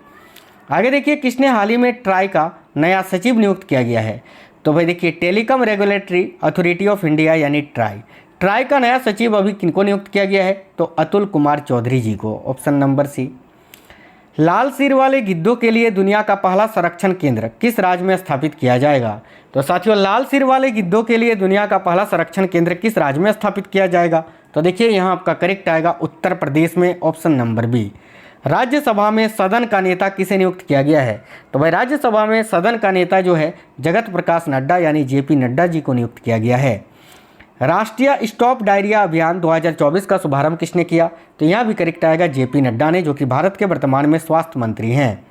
[SPEAKER 1] आगे देखिए किसने हाल ही में ट्राई का नया सचिव नियुक्त किया गया है? तो भाई देखिए telecom regulatory authority of India यानी ट्राई का नया सचिव अभी किनको नियुक्त किया गया है? तो अतुल कुमार चौधरी जी को, ऑप्शन नंबर सी। लाल सिर वाले गिद्धों के लिए दुनिया का पहला संरक्षण केंद्र किस राज्य में स्थापित किया जाएगा? तो साथियों लाल सिर वाले गिद्धों के लिए दुनिया का पहला संरक्षण केंद्र किस राज्य में स्थापित किया जाएगा? तो देखिए यहाँ आपका करेक्ट आएगा उत्तर प्रदेश में, ऑप्शन नंबर बी। राज्यसभा में सदन का नेता किसे नियुक्त किया गया है? तो भाई राज्यसभा में सदन का नेता जो है जगत प्रकाश नड्डा यानी जेपी नड्डा जी को नियुक्त किया गया है। राष्ट्रीय स्टॉप डायरिया अभियान 2024 का शुभारंभ किसने किया? तो यहाँ भी करेक्ट आएगा जेपी नड्डा ने, जो कि भारत के वर्तमान में स्वास्थ्य मंत्री हैं।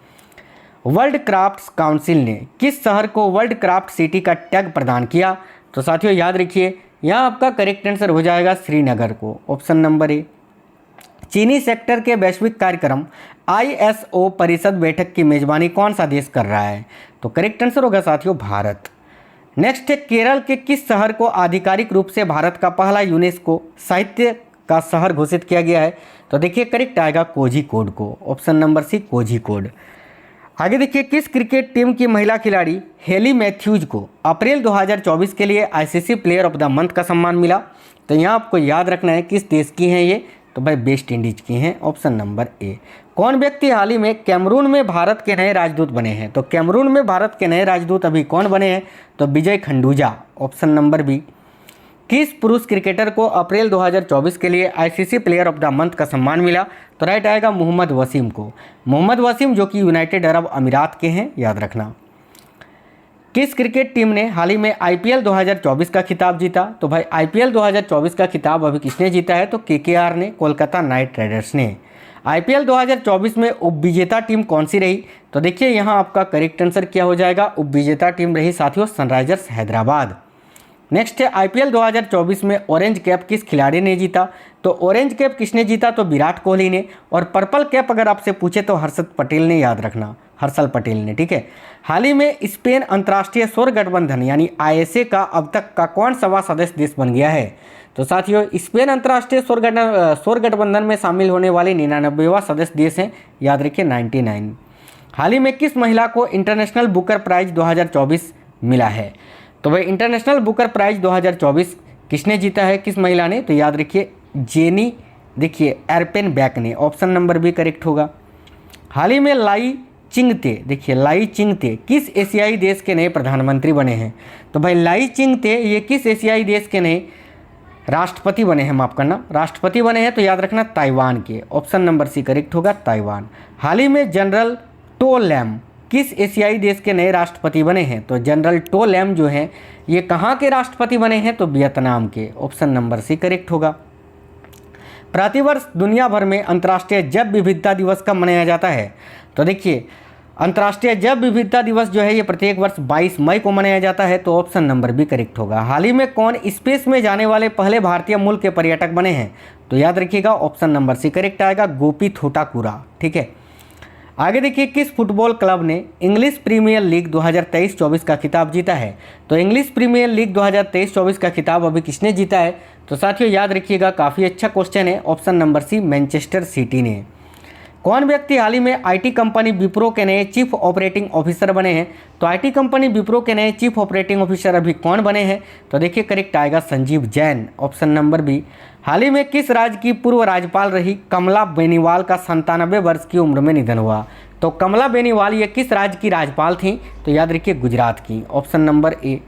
[SPEAKER 1] वर्ल्ड क्राफ्ट काउंसिल ने किस शहर को वर्ल्ड क्राफ्ट सिटी का टैग प्रदान किया? तो साथियों याद रखिए यहाँ आपका करेक्ट आंसर हो जाएगा श्रीनगर को, ऑप्शन नंबर ए। चीनी सेक्टर के वैश्विक कार्यक्रम ISO परिषद बैठक की मेजबानी कौन सा देश कर रहा है? तो करेक्ट आंसर होगा साथियों भारत। नेक्स्ट है केरल के किस शहर को आधिकारिक रूप से भारत का पहला यूनेस्को साहित्य का शहर घोषित किया गया है? तो देखिए करेक्ट आएगा कोझिकोड को, ऑप्शन नंबर सी कोझिकोड। आगे देखिए किस क्रिकेट टीम की महिला खिलाड़ी हेली मैथ्यूज को अप्रैल 2024 के लिए ICC player of the month का सम्मान मिला? तो यहाँ आपको याद रखना है किस देश की हैं ये? तो भाई वेस्ट इंडीज की हैं, ऑप्शन नंबर ए। कौन व्यक्ति हाल ही में कैमरून में भारत के नए राजदूत बने हैं? तो कैमरून में भारत के नए राजदूत अभी कौन बने हैं? तो विजय खंडूजा, ऑप्शन नंबर बी। किस पुरुष क्रिकेटर को अप्रैल 2024 के लिए ICC player of the month का सम्मान मिला? तो राइट आएगा मोहम्मद वसीम को, मोहम्मद वसीम जो कि यूनाइटेड अरब अमीरात के हैं, याद रखना। किस क्रिकेट टीम ने हाल ही में IPL 2024 का खिताब जीता? तो भाई IPL 2024 का खिताब अभी किसने जीता है? तो KKR ने, कोलकाता नाइट राइडर्स ने। IPL 2024 में उपविजेता टीम कौन सी रही? तो देखिए यहाँ आपका करेक्ट आंसर क्या हो जाएगा, उपविजेता टीम रही साथियों सनराइजर्स हैदराबाद। नेक्स्ट है IPL 2024 में ऑरेंज कैप किस खिलाड़ी ने जीता? तो ऑरेंज कैप किसने जीता? तो विराट कोहली ने। और पर्पल कैप अगर आपसे पूछे तो हर्षद पटेल ने, याद रखना, हर्षल पटेल ने, ठीक है। हाल ही में स्पेन अंतर्राष्ट्रीय सौर गठबंधन यानी ISA का अब तक का कौन सा सदस्य देश बन गया है? तो साथियों स्पेन अंतर्राष्ट्रीय सौर गठबंधन में शामिल होने वाले 99वां सदस्य देश हैं, याद रखिए 99। हाल ही में किस महिला को इंटरनेशनल बुकर प्राइज 2024 मिला है? तो भाई इंटरनेशनल बुकर प्राइज 2024 किसने जीता है, किस महिला ने? तो याद रखिए जेनी, देखिए एरपेनबैक ने, ऑप्शन नंबर बी करेक्ट होगा। हाल ही में लाई चिंगते, देखिए लाई चिंगते किस एशियाई देश के नए प्रधानमंत्री बने हैं? तो भाई लाई चिंगते ये किस एशियाई देश के नए राष्ट्रपति बने हैं, माफ करना, राष्ट्रपति बने हैं? तो याद रखना ताइवान के, ऑप्शन नंबर सी करेक्ट होगा ताइवान। हाल ही में जनरल टो लैम किस एशियाई देश के नए राष्ट्रपति बने हैं? तो जनरल टो लैम जो हैं ये कहाँ के राष्ट्रपति बने हैं? तो वियतनाम के, ऑप्शन नंबर सी करेक्ट होगा। प्रतिवर्ष दुनिया भर में अंतर्राष्ट्रीय जैव विविधता दिवस कब मनाया जाता है? तो देखिए अंतर्राष्ट्रीय जैव विविधता दिवस जो है ये प्रत्येक वर्ष 22 मई को मनाया जाता है, तो ऑप्शन नंबर बी करेक्ट होगा। हाल ही में कौन स्पेस में जाने वाले पहले भारतीय मूल के पर्यटक बने हैं? तो याद रखिएगा ऑप्शन नंबर सी करेक्ट आएगा, गोपी थोटाकुरा। ठीक है, आगे देखिए किस फुटबॉल क्लब ने इंग्लिश प्रीमियर लीग 2023-24 का खिताब जीता है? तो इंग्लिश प्रीमियर लीग 2023-24 का खिताब अभी किसने जीता है? तो साथियों याद रखिएगा, काफ़ी अच्छा क्वेश्चन है, option number C Manchester City ने। कौन व्यक्ति हाल ही में आईटी कंपनी विप्रो के नए चीफ ऑपरेटिंग ऑफिसर बने हैं? तो आईटी कंपनी विप्रो के नए चीफ ऑपरेटिंग ऑफिसर अभी कौन बने हैं? तो देखिए करेक्ट आएगा Sanjeev Jain, option number B. हाल ही में किस राज्य की पूर्व राज्यपाल रही कमला बेनीवाल का 97 वर्ष की उम्र में निधन हुआ? तो कमला बेनीवाल ये किस राज्य की राज्यपाल थी? तो याद रखिए गुजरात की, ऑप्शन नंबर ए।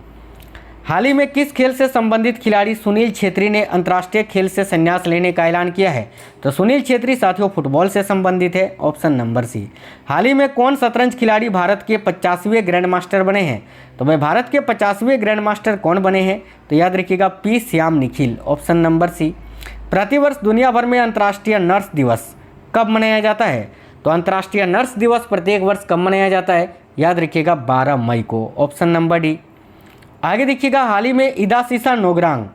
[SPEAKER 1] हाल ही में किस खेल से संबंधित खिलाड़ी सुनील छेत्री ने अंतर्राष्ट्रीय खेल से संन्यास लेने का ऐलान किया है? तो सुनील छेत्री साथियों फुटबॉल से संबंधित है, ऑप्शन नंबर सी। हाल ही में कौन शतरंज खिलाड़ी भारत के 50वें ग्रैंड मास्टर बने हैं? तो भाई भारत के 50वें ग्रैंड मास्टर कौन बने हैं? तो याद रखिएगा P Shyam Nikhil, option number C. प्रतिवर्ष दुनिया भर में अंतर्राष्ट्रीय नर्स दिवस कब मनाया जाता है? तो अंतर्राष्ट्रीय नर्स दिवस प्रत्येक वर्ष कब मनाया जाता है? याद रखिएगा 12 मई को, ऑप्शन नंबर डी। आगे देखिएगा हाल ही में इदासिसा नोगरांग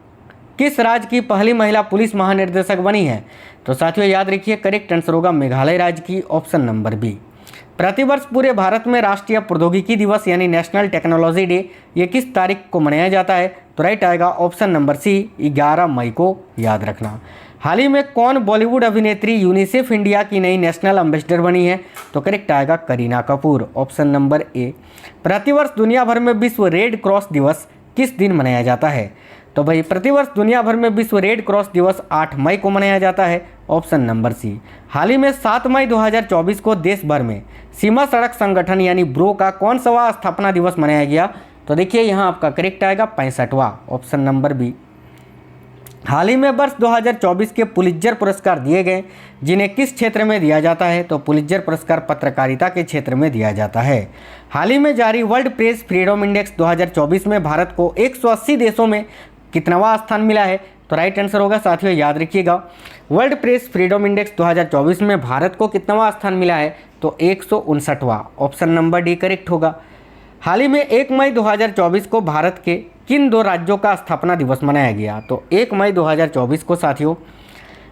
[SPEAKER 1] किस राज्य की पहली महिला पुलिस महानिर्देशक बनी है? तो साथियों याद रखिए करेक्ट आंसर होगा मेघालय राज्य की, ऑप्शन नंबर बी। प्रतिवर्ष पूरे भारत में राष्ट्रीय प्रौद्योगिकी दिवस यानी नेशनल टेक्नोलॉजी डे ये किस तारीख को मनाया जाता है? तो राइट आएगा ऑप्शन नंबर सी 11 मई को, याद रखना। हाल ही में कौन बॉलीवुड अभिनेत्री यूनिसेफ इंडिया की नई नेशनल एम्बेसडर बनी है? तो करेक्ट आएगा करीना कपूर, ऑप्शन नंबर ए। प्रतिवर्ष दुनिया भर में विश्व रेड क्रॉस दिवस किस दिन मनाया जाता है? तो भाई प्रतिवर्ष दुनिया भर में विश्व रेड क्रॉस दिवस 8 मई को मनाया जाता है, ऑप्शन नंबर सी। हाल ही में 7 मई 2024 को देश भर में सीमा सड़क संगठन यानी ब्रो का कौन सा स्थापना दिवस मनाया गया? तो देखिए यहाँ आपका करेक्ट आएगा 65वां, ऑप्शन नंबर बी। हाल ही में वर्ष 2024 के पुलित्जर पुरस्कार दिए गए, जिन्हें किस क्षेत्र में दिया जाता है? तो पुलित्जर पुरस्कार पत्रकारिता के क्षेत्र में दिया जाता है। हाल ही में जारी वर्ल्ड प्रेस फ्रीडम इंडेक्स 2024 में भारत को 180 देशों में कितनावां स्थान मिला है? तो राइट आंसर होगा साथियों याद रखिएगा, वर्ल्ड प्रेस फ्रीडम इंडेक्स 2024 में भारत को कितनावां स्थान मिला है? तो 159वां, ऑप्शन नंबर डी करेक्ट होगा। हाल ही में 1 मई 2024 को भारत के किन 2 राज्यों का स्थापना दिवस मनाया गया? तो 1 मई 2024 को साथियों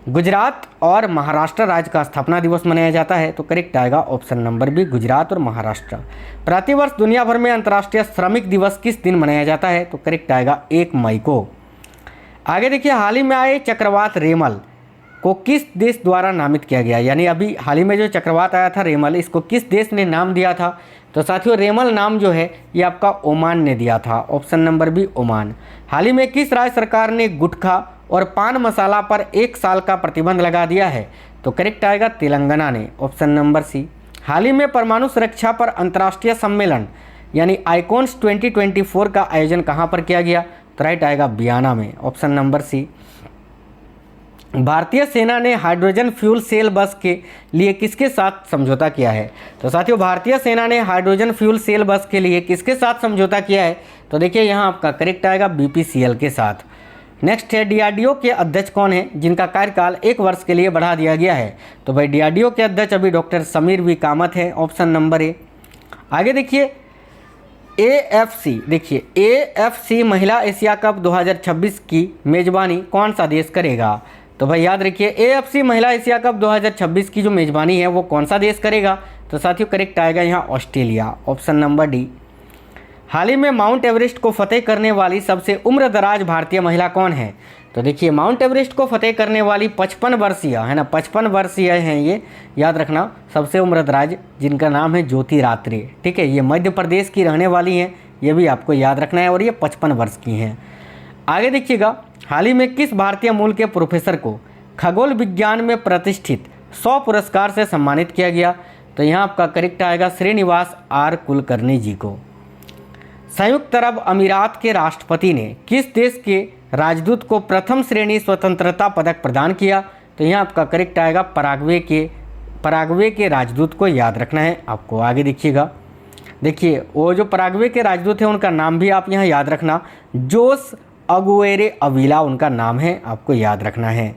[SPEAKER 1] गुजरात और महाराष्ट्र राज्य का स्थापना दिवस मनाया जाता है, तो करेक्ट आएगा ऑप्शन नंबर बी गुजरात और महाराष्ट्र। प्रतिवर्ष दुनिया भर में अंतर्राष्ट्रीय श्रमिक दिवस किस दिन मनाया जाता है? तो करेक्ट आएगा 1 मई को। आगे देखिए हाल ही में आए चक्रवात रेमल को किस देश द्वारा नामित किया गया? यानी अभी हाल ही में जो चक्रवात आया था रेमल, इसको किस देश ने नाम दिया था? तो साथियों रेमल नाम जो है ये आपका ओमान ने दिया था, ऑप्शन नंबर बी ओमान। हाल ही में किस राज्य सरकार ने गुटखा और पान मसाला पर 1 साल का प्रतिबंध लगा दिया है? तो करेक्ट आएगा तेलंगाना ने, ऑप्शन नंबर सी। हाल ही में परमाणु सुरक्षा पर अंतर्राष्ट्रीय सम्मेलन यानी आइकॉन्स 2024 का आयोजन कहाँ पर किया गया? तो राइट आएगा बियाना में, ऑप्शन नंबर सी। भारतीय सेना ने हाइड्रोजन फ्यूल सेल बस के लिए किसके साथ समझौता किया है? तो साथियों भारतीय सेना ने हाइड्रोजन फ्यूल सेल बस के लिए किसके साथ समझौता किया है? तो देखिए यहाँ आपका करेक्ट आएगा बीपीसीएल के साथ। नेक्स्ट है डीआरडीओ के अध्यक्ष कौन है जिनका कार्यकाल 1 वर्ष के लिए बढ़ा दिया गया है? तो भाई डीआरडीओ के अध्यक्ष अभी डॉक्टर समीर वी कामत है, ऑप्शन नंबर ए। आगे देखिए एएफसी, देखिए एएफसी महिला एशिया कप 2026 की मेजबानी कौन सा देश करेगा? तो भाई याद रखिए एएफसी महिला एशिया कप 2026 की जो मेजबानी है वो कौन सा देश करेगा? तो साथियों करेक्ट आएगा यहाँ ऑस्ट्रेलिया, ऑप्शन नंबर डी। हाल ही में माउंट एवरेस्ट को फतेह करने वाली सबसे उम्रदराज भारतीय महिला कौन है? तो देखिए माउंट एवरेस्ट को फतेह करने वाली 55 वर्षीय है ना, 55 वर्षीय हैं ये, याद रखना सबसे उम्रदराज, जिनका नाम है ज्योति रात्रे। ठीक है, ये मध्य प्रदेश की रहने वाली हैं, ये भी आपको याद रखना है, और ये 55 वर्ष की हैं। आगे देखिएगा हाल ही में किस भारतीय मूल के प्रोफेसर को खगोल विज्ञान में प्रतिष्ठित 100 पुरस्कार से सम्मानित किया गया? तो यहाँ आपका करेक्ट आएगा श्रीनिवास आर कुलकर्णी जी को। संयुक्त अरब अमीरात के राष्ट्रपति ने किस देश के राजदूत को प्रथम श्रेणी स्वतंत्रता पदक प्रदान किया? तो यहाँ आपका करेक्ट आएगा पराग्वे के राजदूत को याद रखना है आपको। आगे देखिएगा, देखिए वो जो पराग्वे के राजदूत हैं उनका नाम भी आप यहाँ याद रखना, जोस अगुएरे अविला उनका नाम है, आपको याद रखना है।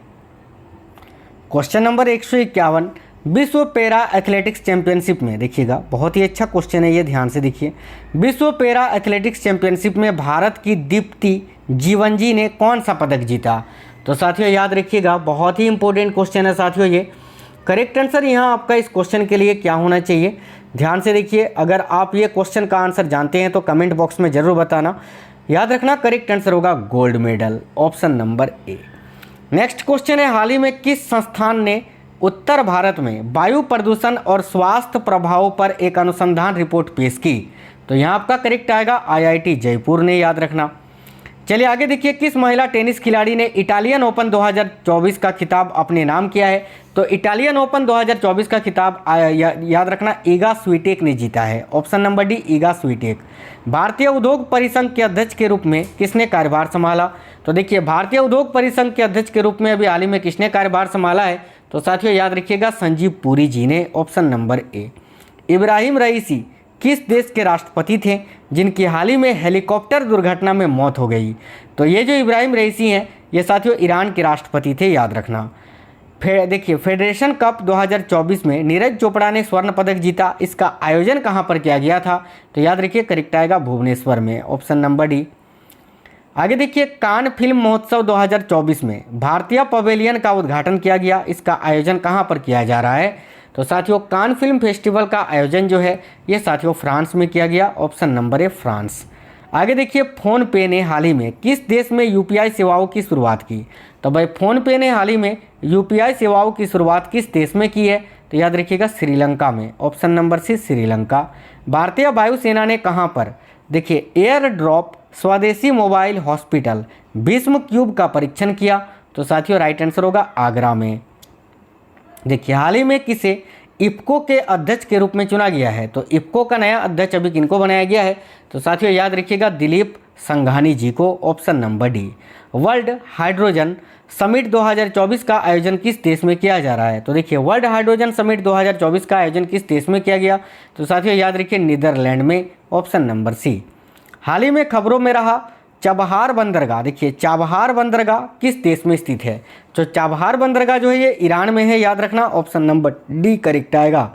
[SPEAKER 1] क्वेश्चन नंबर 151, विश्व पैरा एथलेटिक्स चैंपियनशिप में देखिएगा, बहुत ही अच्छा क्वेश्चन है ये, ध्यान से देखिए। विश्व पैरा एथलेटिक्स चैंपियनशिप में भारत की दीप्ति जीवनजी ने कौन सा पदक जीता? तो साथियों याद रखिएगा, बहुत ही इंपॉर्टेंट क्वेश्चन है साथियों ये। करेक्ट आंसर यहाँ आपका इस क्वेश्चन के लिए क्या होना चाहिए, ध्यान से देखिए। अगर आप ये क्वेश्चन का आंसर जानते हैं तो कमेंट बॉक्स में ज़रूर बताना। याद रखना करेक्ट आंसर होगा गोल्ड मेडल, ऑप्शन नंबर ए। नेक्स्ट क्वेश्चन है, हाल ही में किस संस्थान ने उत्तर भारत में वायु प्रदूषण और स्वास्थ्य प्रभावों पर एक अनुसंधान रिपोर्ट पेश की? तो यहाँ आपका करेक्ट आएगा IIT जयपुर ने, याद रखना। चलिए आगे देखिए, किस महिला टेनिस खिलाड़ी ने इटालियन ओपन 2024 का खिताब अपने नाम किया है? तो इटालियन ओपन 2024 का खिताब याद रखना ईगा स्वीटेक ने जीता है, ऑप्शन नंबर डी ईगा स्वीटेक। भारतीय उद्योग परिसंघ के अध्यक्ष के रूप में किसने कार्यभार संभाला? तो देखिए, भारतीय उद्योग परिसंघ के अध्यक्ष के रूप में अभी हाल ही में किसने कार्यभार संभाला है? तो साथियों याद रखिएगा संजीव पुरी जी ने, ऑप्शन नंबर ए। इब्राहिम रईसी किस देश के राष्ट्रपति थे जिनकी हाल ही में हेलीकॉप्टर दुर्घटना में मौत हो गई? तो ये जो इब्राहिम रईसी हैं ये साथियों ईरान के राष्ट्रपति थे, याद रखना। फिर देखिए, फेडरेशन कप 2024 में नीरज चोपड़ा ने स्वर्ण पदक जीता, इसका आयोजन कहाँ पर किया गया था? तो याद रखिए करेक्ट आएगा भुवनेश्वर में, ऑप्शन नंबर डी। आगे देखिए, कान फिल्म महोत्सव 2024 में भारतीय पवेलियन का उद्घाटन किया गया, इसका आयोजन कहाँ पर किया जा रहा है? तो साथियों कान फिल्म फेस्टिवल का आयोजन जो है ये साथियों फ्रांस में किया गया, ऑप्शन नंबर ए फ्रांस। आगे देखिए, फोन पे ने हाल ही में किस देश में UPI सेवाओं की शुरुआत की? तो भाई फोन पे ने हाल ही में UPI सेवाओं की शुरुआत किस देश में की है? तो याद रखिएगा श्रीलंका में, ऑप्शन नंबर सी श्रीलंका। भारतीय वायुसेना ने कहाँ पर देखिए एयर ड्रॉप स्वदेशी मोबाइल हॉस्पिटल भीष्म क्यूब का परीक्षण किया? तो साथियों राइट आंसर होगा आगरा में। देखिए, हाल ही में किसे इफ्को के अध्यक्ष के रूप में चुना गया है? तो इफ्को का नया अध्यक्ष अभी किनको बनाया गया है? तो साथियों याद रखिएगा दिलीप संघानी जी को, option number D. World hydrogen summit 2024 का आयोजन किस देश में किया जा रहा है? तो देखिए, वर्ल्ड हाइड्रोजन समिट 2024 का आयोजन किस देश में किया गया? तो साथियों याद रखिए नीदरलैंड में, ऑप्शन नंबर सी। हाल ही में खबरों में रहा चाबहार बंदरगाह, देखिए चाबहार बंदरगाह किस देश में स्थित है? तो चाबहार बंदरगाह जो है ये ईरान में है, याद रखना, ऑप्शन नंबर डी करेक्ट आएगा।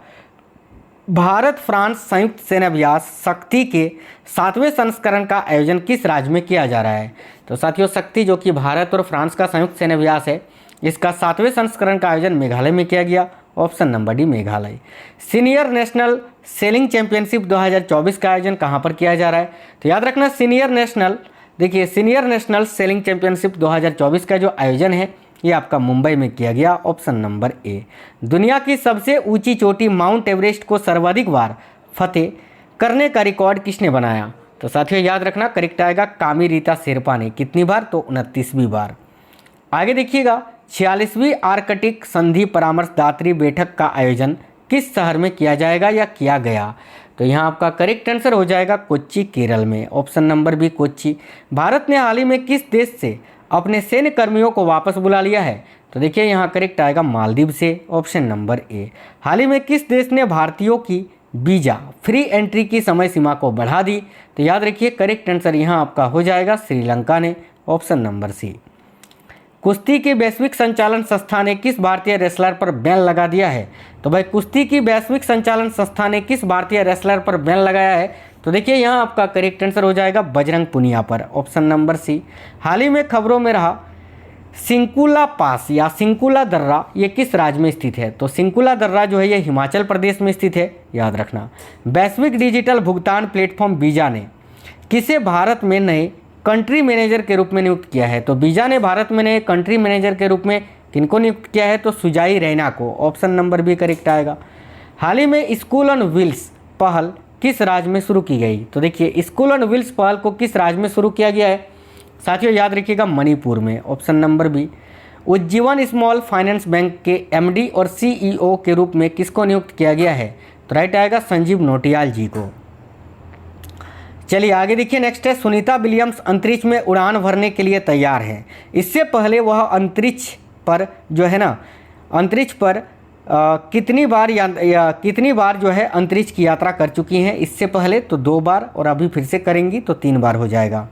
[SPEAKER 1] भारत फ्रांस संयुक्त सेनाभ्यास शक्ति के 7वें संस्करण का आयोजन किस राज्य में किया जा रहा है? तो साथियों शक्ति जो कि भारत और फ्रांस का संयुक्त सेनाभ्यास है, इसका 7वें संस्करण का आयोजन मेघालय में किया गया, option number D Meghalaya. Senior national selling championship 2024 का आयोजन कहाँ पर किया जा रहा है? तो याद रखना सीनियर नेशनल सेलिंग चैंपियनशिप 2024 का जो आयोजन है ये आपका मुंबई में किया गया, ऑप्शन नंबर ए। दुनिया की सबसे ऊंची चोटी माउंट एवरेस्ट को सर्वाधिक बार फतेह करने का रिकॉर्ड किसने बनाया? तो साथियों याद रखना करेक्ट आएगा कामी रीता शेरपा ने, कितनी बार? तो 29वीं बार। आगे देखिएगा, 46वीं आर्कटिक संधि परामर्शदात्री बैठक का आयोजन किस शहर में किया जाएगा या किया गया? तो यहाँ आपका करेक्ट आंसर हो जाएगा कोच्चि केरल में, option number B Kochi. Bharat ने हाल ही में किस देश से अपने सैन्य कर्मियों को वापस बुला लिया है? तो देखिए यहाँ करेक्ट आएगा मालदीव से, ऑप्शन नंबर ए। हाल ही में किस देश ने भारतीयों की वीज़ा फ्री एंट्री की समय सीमा को बढ़ा दी? तो याद रखिए करेक्ट आंसर यहाँ आपका हो जाएगा श्रीलंका ने, ऑप्शन नंबर सी। कुश्ती की वैश्विक संचालन संस्था ने किस भारतीय रेसलर पर बैन लगा दिया है? तो भाई कुश्ती की वैश्विक संचालन संस्था ने किस भारतीय रेसलर पर बैन लगाया है? तो देखिए यहाँ आपका करेक्ट आंसर हो जाएगा बजरंग पुनिया पर, ऑप्शन नंबर सी। हाल ही में खबरों में रहा सिंकुला पास या सिंकुला दर्रा ये किस राज्य में स्थित है? तो सिंकुला दर्रा जो है ये हिमाचल प्रदेश में स्थित है, याद रखना। वैश्विक डिजिटल भुगतान प्लेटफॉर्म वीज़ा ने किसे भारत में नए कंट्री मैनेजर के रूप में नियुक्त किया है? तो वीज़ा ने भारत में नए कंट्री मैनेजर के रूप में किनको नियुक्त किया है? तो सुजाई रैना को, ऑप्शन नंबर बी करेक्ट आएगा। हाल ही में स्कूल ऑन व्हील्स पहल किस राज्य में शुरू की गई? तो देखिए स्कूल ऑन व्हील्स पहल को किस राज्य में शुरू किया गया है? साथियों याद रखिएगा मणिपुर में, option number B. Ujjivan small finance bank के MD और CEO के रूप में किसको नियुक्त किया गया है? तो राइट आएगा संजीव नोटियाल जी को। चलिए आगे देखिए, नेक्स्ट है सुनीता विलियम्स अंतरिक्ष में उड़ान भरने के लिए तैयार है। इससे पहले वह अंतरिक्ष पर जो है ना अंतरिक्ष पर कितनी बार जो है अंतरिक्ष की यात्रा कर चुकी हैं? इससे पहले तो 2 बार और अभी फिर से करेंगी तो 3 बार हो जाएगा।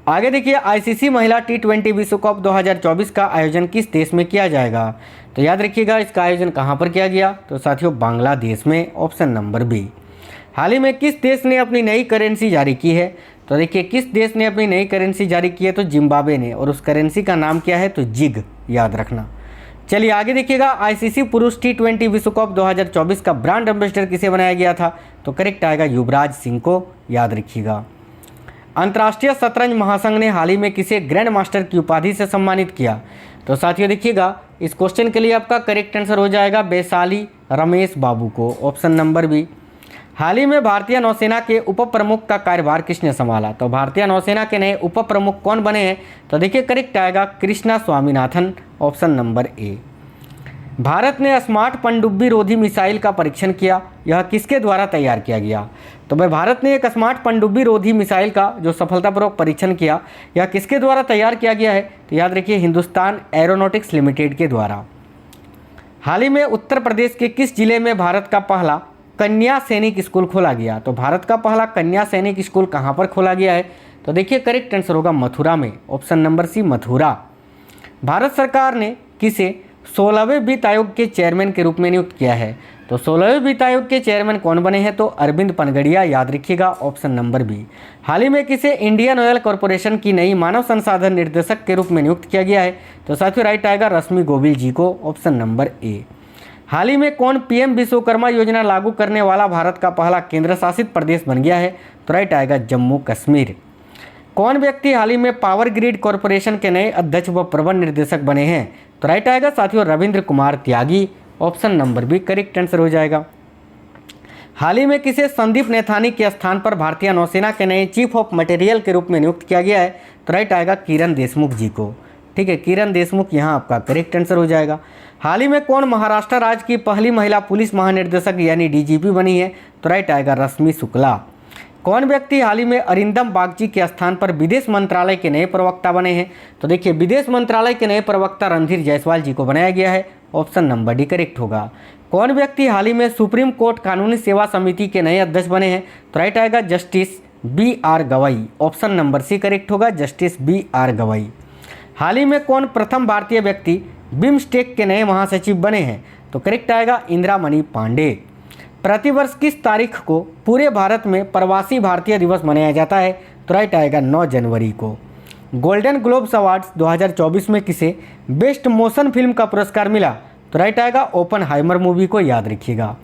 [SPEAKER 1] आगे देखिए, आईसीसी महिला टी20 विश्व कप 2024 का आयोजन किस देश में किया जाएगा? तो याद रखिएगा, इसका आयोजन कहाँ पर किया गया? तो साथियों बांग्लादेश में, ऑप्शन नंबर बी। हाल ही में किस देश ने अपनी नई करेंसी जारी की है? तो देखिए, किस देश ने अपनी नई करेंसी जारी की है? तो जिम्बाब्वे ने, और उस करेंसी का नाम क्या है? तो जिग, याद रखना। चलिए आगे देखिएगा, आईसीसी पुरुष टी20 विश्व कप 2024 का ब्रांड एम्बेसडर किसे बनाया गया था? तो करेक्ट आएगा युवराज सिंह को, याद रखिएगा। अंतर्राष्ट्रीय शतरंज महासंघ ने हाल ही में किसे ग्रैंड मास्टर की उपाधि से सम्मानित किया? तो साथियों देखिएगा, इस क्वेश्चन के लिए आपका करेक्ट आंसर हो जाएगा वैशाली रमेश बाबू को, ऑप्शन नंबर बी। हाल ही में भारतीय नौसेना के उप प्रमुख का कार्यभार किसने संभाला? तो भारतीय नौसेना के नए उप प्रमुख कौन बने हैं? तो देखिए करेक्ट आएगा कृष्णा स्वामीनाथन, ऑप्शन नंबर ए। भारत ने स्मार्ट पनडुब्बी रोधी मिसाइल का परीक्षण किया, यह किसके द्वारा तैयार किया गया? तो भाई भारत ने एक स्मार्ट पनडुब्बी रोधी मिसाइल का जो सफलतापूर्वक परीक्षण किया, यह किसके द्वारा तैयार किया गया है? तो याद रखिए हिंदुस्तान एरोनॉटिक्स लिमिटेड के द्वारा। हाल ही में उत्तर प्रदेश के किस जिले में भारत का पहला कन्या सैनिक स्कूल खोला गया? तो भारत का पहला कन्या सैनिक स्कूल कहाँ पर खोला गया है? तो देखिए करेक्ट आंसर होगा मथुरा में, option number C Mathura. Bharat सरकार ने किसे 16वें वित्त आयोग के चेयरमैन के रूप में नियुक्त किया है? तो 16वें वित्त आयोग के चेयरमैन कौन बने हैं? तो अरविंद पनगड़िया, याद रखिएगा, ऑप्शन नंबर बी। हाल ही में किसे इंडियन ऑयल कॉरपोरेशन की नई मानव संसाधन निर्देशक के रूप में नियुक्त किया गया है? तो साथियों राइट आएगा रश्मि गोविल जी को, ऑप्शन नंबर ए। हाल ही में कौन पीएम विश्वकर्मा योजना लागू करने वाला भारत का पहला केंद्र शासित प्रदेश बन गया है? तो राइट आएगा जम्मू कश्मीर। कौन व्यक्ति हाल ही में पावर ग्रिड कॉरपोरेशन के नए अध्यक्ष व प्रबंध निर्देशक बने हैं? तो राइट आएगा साथियों Ravindra Kumar Tyagi, option number B correct answer हो जाएगा। हाल ही में किसे संदीप नैथानी के स्थान पर भारतीय नौसेना के नए चीफ ऑफ मटेरियल के रूप में नियुक्त किया गया है? तो राइट आएगा किरण देशमुख जी को, ठीक है, किरण देशमुख यहाँ आपका करेक्ट आंसर हो जाएगा। हाल ही में कौन महाराष्ट्र राज्य की पहली महिला पुलिस महानिर्देशक यानी डीजीपी बनी है? तो राइट आएगा रश्मि शुक्ला। कौन व्यक्ति हाल ही में अरिंदम बागची के स्थान पर विदेश मंत्रालय के नए प्रवक्ता बने हैं? तो देखिए विदेश मंत्रालय के नए प्रवक्ता रणधीर जायसवाल जी को बनाया गया है, ऑप्शन नंबर डी करेक्ट होगा। कौन व्यक्ति हाल ही में सुप्रीम कोर्ट कानूनी सेवा समिति के नए अध्यक्ष बने हैं? तो राइट आएगा justice BR Gavai, option number C correct होगा, जस्टिस BR गवई। हाल ही में कौन प्रथम भारतीय व्यक्ति बिम्स्टेक के नए महासचिव बने हैं? तो करेक्ट आएगा इंदिरामणि पांडे। प्रतिवर्ष किस तारीख को पूरे भारत में प्रवासी भारतीय दिवस मनाया जाता है? तो राइट आएगा 9 जनवरी को। गोल्डन ग्लोब्स अवार्ड्स 2024 में किसे बेस्ट मोशन फिल्म का पुरस्कार मिला? तो राइट आएगा ओपनहाइमर मूवी को, याद रखिएगा।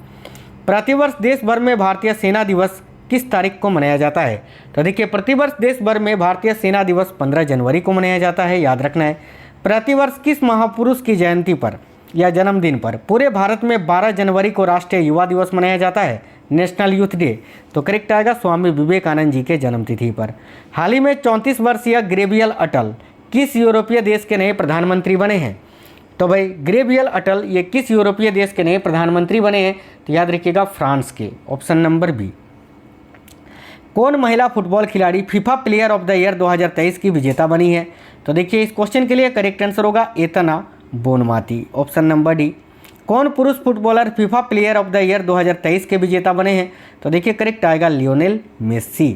[SPEAKER 1] प्रतिवर्ष देश भर में भारतीय सेना दिवस किस तारीख को मनाया जाता है? तो देखिए प्रतिवर्ष देश भर में भारतीय सेना दिवस 15 जनवरी को मनाया जाता है, याद रखना है। प्रतिवर्ष किस महापुरुष की जयंती पर या जन्मदिन पर पूरे भारत में 12 जनवरी को राष्ट्रीय युवा दिवस मनाया जाता है, नेशनल यूथ डे? तो करेक्ट आएगा स्वामी विवेकानंद जी के जन्मतिथि पर। हाल ही में 34 वर्षीय ग्रेवियल अटल किस यूरोपीय देश के नए प्रधानमंत्री बने हैं? तो भाई ग्रेवियल अटल ये किस यूरोपीय देश के नए प्रधानमंत्री बने हैं? तो याद रखिएगा फ्रांस के, ऑप्शन नंबर बी। कौन महिला फुटबॉल खिलाड़ी FIFA player of the year 2023 की विजेता बनी है? तो देखिए इस क्वेश्चन के लिए करेक्ट आंसर होगा एतना बोनमाती, ऑप्शन नंबर डी। कौन पुरुष footballer FIFA player of the year 2023 के विजेता बने हैं? तो देखिए करेक्ट आएगा लियोनेल मेस्सी।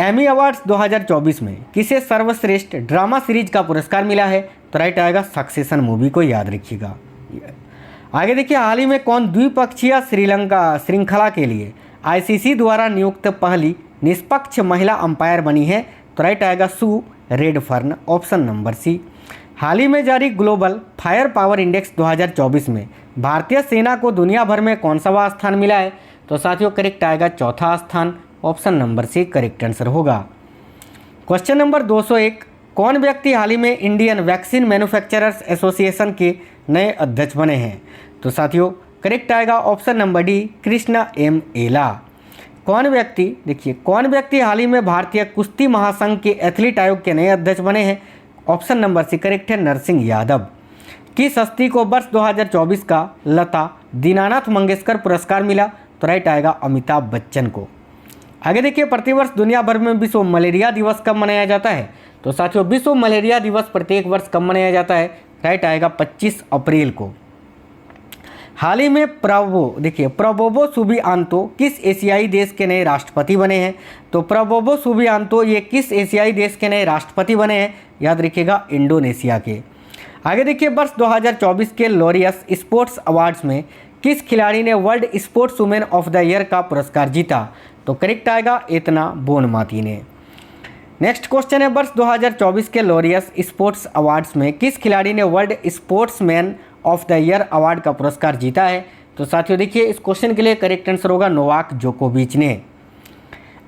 [SPEAKER 1] एमी अवार्ड्स 2024 में किसे सर्वश्रेष्ठ ड्रामा सीरीज का पुरस्कार मिला है? तो राइट आएगा सक्सेशन मूवी को, याद रखिएगा। आगे देखिए हाल ही में कौन द्विपक्षीय श्रीलंका श्रृंखला के लिए आईसीसी द्वारा नियुक्त पहली निष्पक्ष महिला अंपायर बनी है? तो राइट आएगा Sue Redfern, option number C. हाल ही में जारी ग्लोबल फायर पावर इंडेक्स 2024 में भारतीय सेना को दुनिया भर में कौन सा स्थान मिला है? तो साथियों करेक्ट आएगा चौथा स्थान, option number C correct answer होगा। क्वेश्चन नंबर 201, कौन व्यक्ति हाल ही में इंडियन वैक्सीन मैन्युफैक्चरर्स एसोसिएशन के नए अध्यक्ष बने हैं? तो साथियों करेक्ट आएगा option number D Krishna M एला। कौन व्यक्ति, देखिए कौन व्यक्ति हाल ही में भारतीय कुश्ती महासंघ के एथलीट आयोग के नए अध्यक्ष बने हैं? ऑप्शन नंबर सी करेक्ट है नरसिंह यादव। किस हस्ती को वर्ष 2024 का लता दीनानाथ मंगेशकर पुरस्कार मिला? तो राइट आएगा अमिताभ बच्चन को। आगे देखिए प्रतिवर्ष दुनिया भर में विश्व मलेरिया दिवस कब मनाया जाता है? तो साथियों विश्व मलेरिया दिवस प्रत्येक वर्ष कब मनाया जाता है? राइट आएगा 25 अप्रैल को। हाल ही में प्रबोवो सुबियांतो किस एशियाई देश के नए राष्ट्रपति बने हैं? तो प्रबोवो सुबियांतो ये किस एशियाई देश के नए राष्ट्रपति बने हैं? याद रखिएगा, इंडोनेशिया के। आगे देखिए, वर्ष 2024 के लॉरियस स्पोर्ट्स अवार्ड्स में किस खिलाड़ी ने world sports women of the year का पुरस्कार जीता? तो करेक्ट आएगा एतना बोनमाती ने। नेक्स्ट क्वेश्चन है, वर्ष 2024 के लॉरियस स्पोर्ट्स अवार्ड्स में किस खिलाड़ी ने world sportsman of the year award का पुरस्कार जीता है? तो साथियों देखिए, इस क्वेश्चन के लिए करेक्ट आंसर होगा नोवाक जोकोविच ने।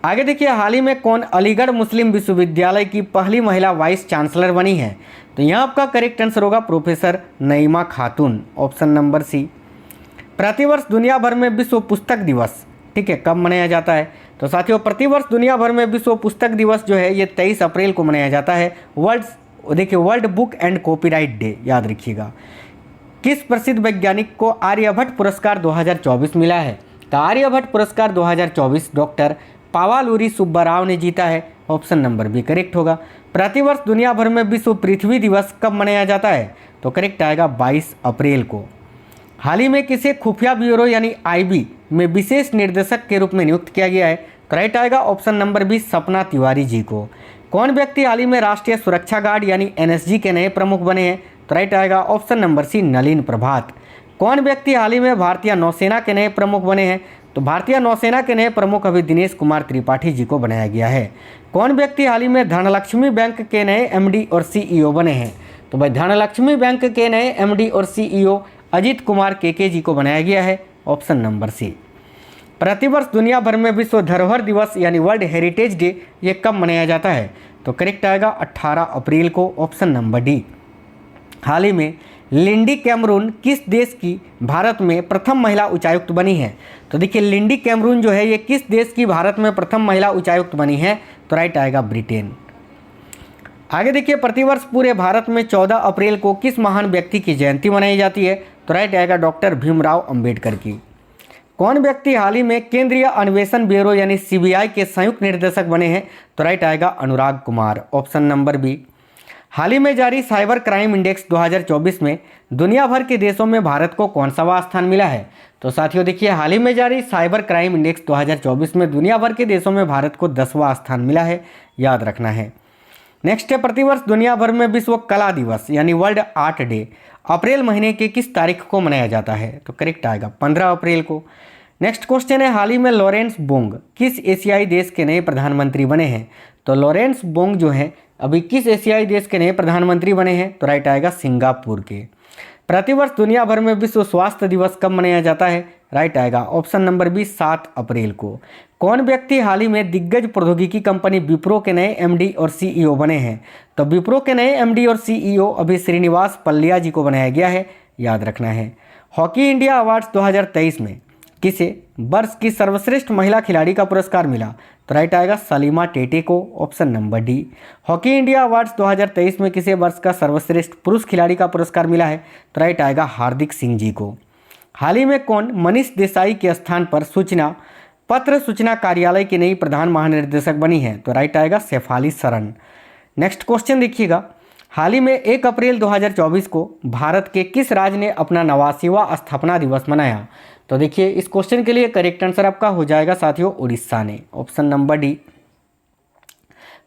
[SPEAKER 1] आगे देखिए, हाल ही में कौन अलीगढ़ मुस्लिम विश्वविद्यालय की पहली महिला वाइस चांसलर बनी है? तो यहाँ आपका करेक्ट आंसर होगा प्रोफेसर नईमा खातून, ऑप्शन नंबर सी। प्रतिवर्ष दुनिया भर में विश्व पुस्तक दिवस, ठीक है, कब मनाया जाता है? तो साथियों, प्रतिवर्ष दुनिया भर में विश्व पुस्तक दिवस जो है ये 23 अप्रैल को मनाया जाता है। World book and copyright day, याद रखिएगा। किस प्रसिद्ध वैज्ञानिक को आर्यभट्ट पुरस्कार 2024 मिला है? तो आर्यभट्ट पुरस्कार 2024 डॉक्टर पावालुरी सुब्बाराव ने जीता है, ऑप्शन नंबर बी करेक्ट होगा। प्रतिवर्ष दुनिया भर में विश्व पृथ्वी दिवस कब मनाया जाता है? तो करेक्ट आएगा 22 अप्रैल को। हाल ही में किसे खुफिया ब्यूरो यानी आईबी में विशेष निर्देशक के रूप में नियुक्त किया गया है? तो राइट आएगा ऑप्शन नंबर बी सपना तिवारी जी को। कौन व्यक्ति हाल ही में राष्ट्रीय सुरक्षा गार्ड यानी एनएसजी के नए प्रमुख बने हैं? तो राइट आएगा ऑप्शन नंबर सी नलिन प्रभात। कौन व्यक्ति हाल ही में भारतीय नौसेना के नए प्रमुख बने हैं? तो भारतीय नौसेना के नए प्रमुख अभी दिनेश कुमार त्रिपाठी जी को बनाया गया है। कौन व्यक्ति हाल ही में धनलक्ष्मी बैंक के नए एमडी और सीईओ बने हैं? तो भाई धनलक्ष्मी बैंक के नए एमडी और सीईओ अजीत कुमार केके जी को बनाया गया है, ऑप्शन नंबर सी। प्रतिवर्ष दुनिया भर में विश्व धरोहर दिवस यानी वर्ल्ड हेरिटेज डे ये कब मनाया जाता है? तो करेक्ट आएगा 18 अप्रैल को, ऑप्शन नंबर डी। हाल ही में लिंडी कैमरून किस देश की भारत में प्रथम महिला उच्चायुक्त बनी है? तो देखिए, लिंडी कैमरून जो है ये किस देश की भारत में प्रथम महिला उच्चायुक्त बनी है? तो राइट आएगा ब्रिटेन। आगे देखिए, प्रतिवर्ष पूरे भारत में 14 अप्रैल को किस महान व्यक्ति की जयंती मनाई जाती है? तो राइट आएगा डॉक्टर भीमराव अंबेडकर की। कौन व्यक्ति हाल ही में केंद्रीय अन्वेषण ब्यूरो यानी सीबीआई के संयुक्त निर्देशक बने हैं? तो राइट आएगा अनुराग कुमार, ऑप्शन नंबर बी। हाल ही में जारी साइबर क्राइम इंडेक्स 2024 में दुनिया भर के देशों में भारत को कौन सा स्थान मिला है? तो साथियों देखिए, हाल ही में जारी साइबर क्राइम इंडेक्स 2024 में दुनिया भर के देशों में भारत को 10वां स्थान मिला है, याद रखना है। नेक्स्ट है, प्रतिवर्ष दुनिया भर में विश्व कला दिवस यानी वर्ल्ड आर्ट डे अप्रैल महीने के किस तारीख को मनाया जाता है? तो करेक्ट आएगा 15 अप्रैल को। नेक्स्ट क्वेश्चन है, हाल ही में लॉरेंस बोंग किस एशियाई देश के नए प्रधानमंत्री बने हैं? तो लॉरेंस बोंग जो है अभी किस एशियाई देश के नए प्रधानमंत्री बने हैं? तो राइट आएगा सिंगापुर के। प्रतिवर्ष दुनिया भर में विश्व स्वास्थ्य दिवस कब मनाया जाता है? राइट आएगा ऑप्शन नंबर बी 7 अप्रैल को। कौन व्यक्ति हाल ही में दिग्गज प्रौद्योगिकी कंपनी विप्रो के नए एमडी और सीईओ बने हैं? तो विप्रो के नए एमडी और सीईओ अभी श्रीनिवास पल्लिया जी को बनाया गया है, याद रखना है। हॉकी इंडिया अवार्ड्स 2023 में किसे वर्ष की सर्वश्रेष्ठ महिला खिलाड़ी का पुरस्कार मिला? तो राइट आएगा सलीमा टेटे को, option number D. Hockey India awards 2023 में किसे वर्ष का सर्वश्रेष्ठ पुरुष खिलाड़ी का पुरस्कार मिला है? तो राइट आएगा हार्दिक सिंह जी को। हाल ही में कौन मनीष देसाई के स्थान पर पत्र सूचना कार्यालय की नई प्रधान महानिर्देशक बनी है? तो राइट आएगा शेफाली सरन। नेक्स्ट क्वेश्चन देखिएगा, हाल ही में 1 अप्रैल 2024 को भारत के किस राज्य ने अपना 89वां स्थापना दिवस मनाया? तो देखिए, इस क्वेश्चन के लिए करेक्ट आंसर आपका हो जाएगा साथियों उड़ीसा ने, ऑप्शन नंबर डी।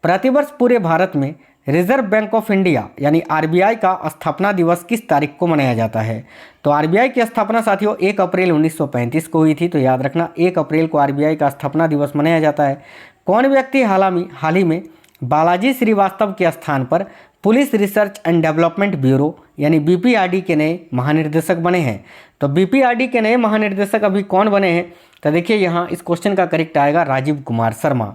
[SPEAKER 1] प्रतिवर्ष पूरे भारत में रिजर्व बैंक ऑफ इंडिया यानी आरबीआई का स्थापना दिवस किस तारीख को मनाया जाता है? तो आरबीआई की स्थापना साथियों 1 अप्रैल 1935 को हुई थी, तो याद रखना 1 अप्रैल को आरबीआई का स्थापना दिवस मनाया जाता है। कौन व्यक्ति हाल ही में बालाजी श्रीवास्तव के स्थान पर police research and development bureau यानी बीपीआरडी के नए महानिर्देशक बने हैं? तो बीपीआरडी के नए महानिर्देशक अभी कौन बने हैं? तो देखिए, यहाँ इस क्वेश्चन का करेक्ट आएगा राजीव कुमार शर्मा।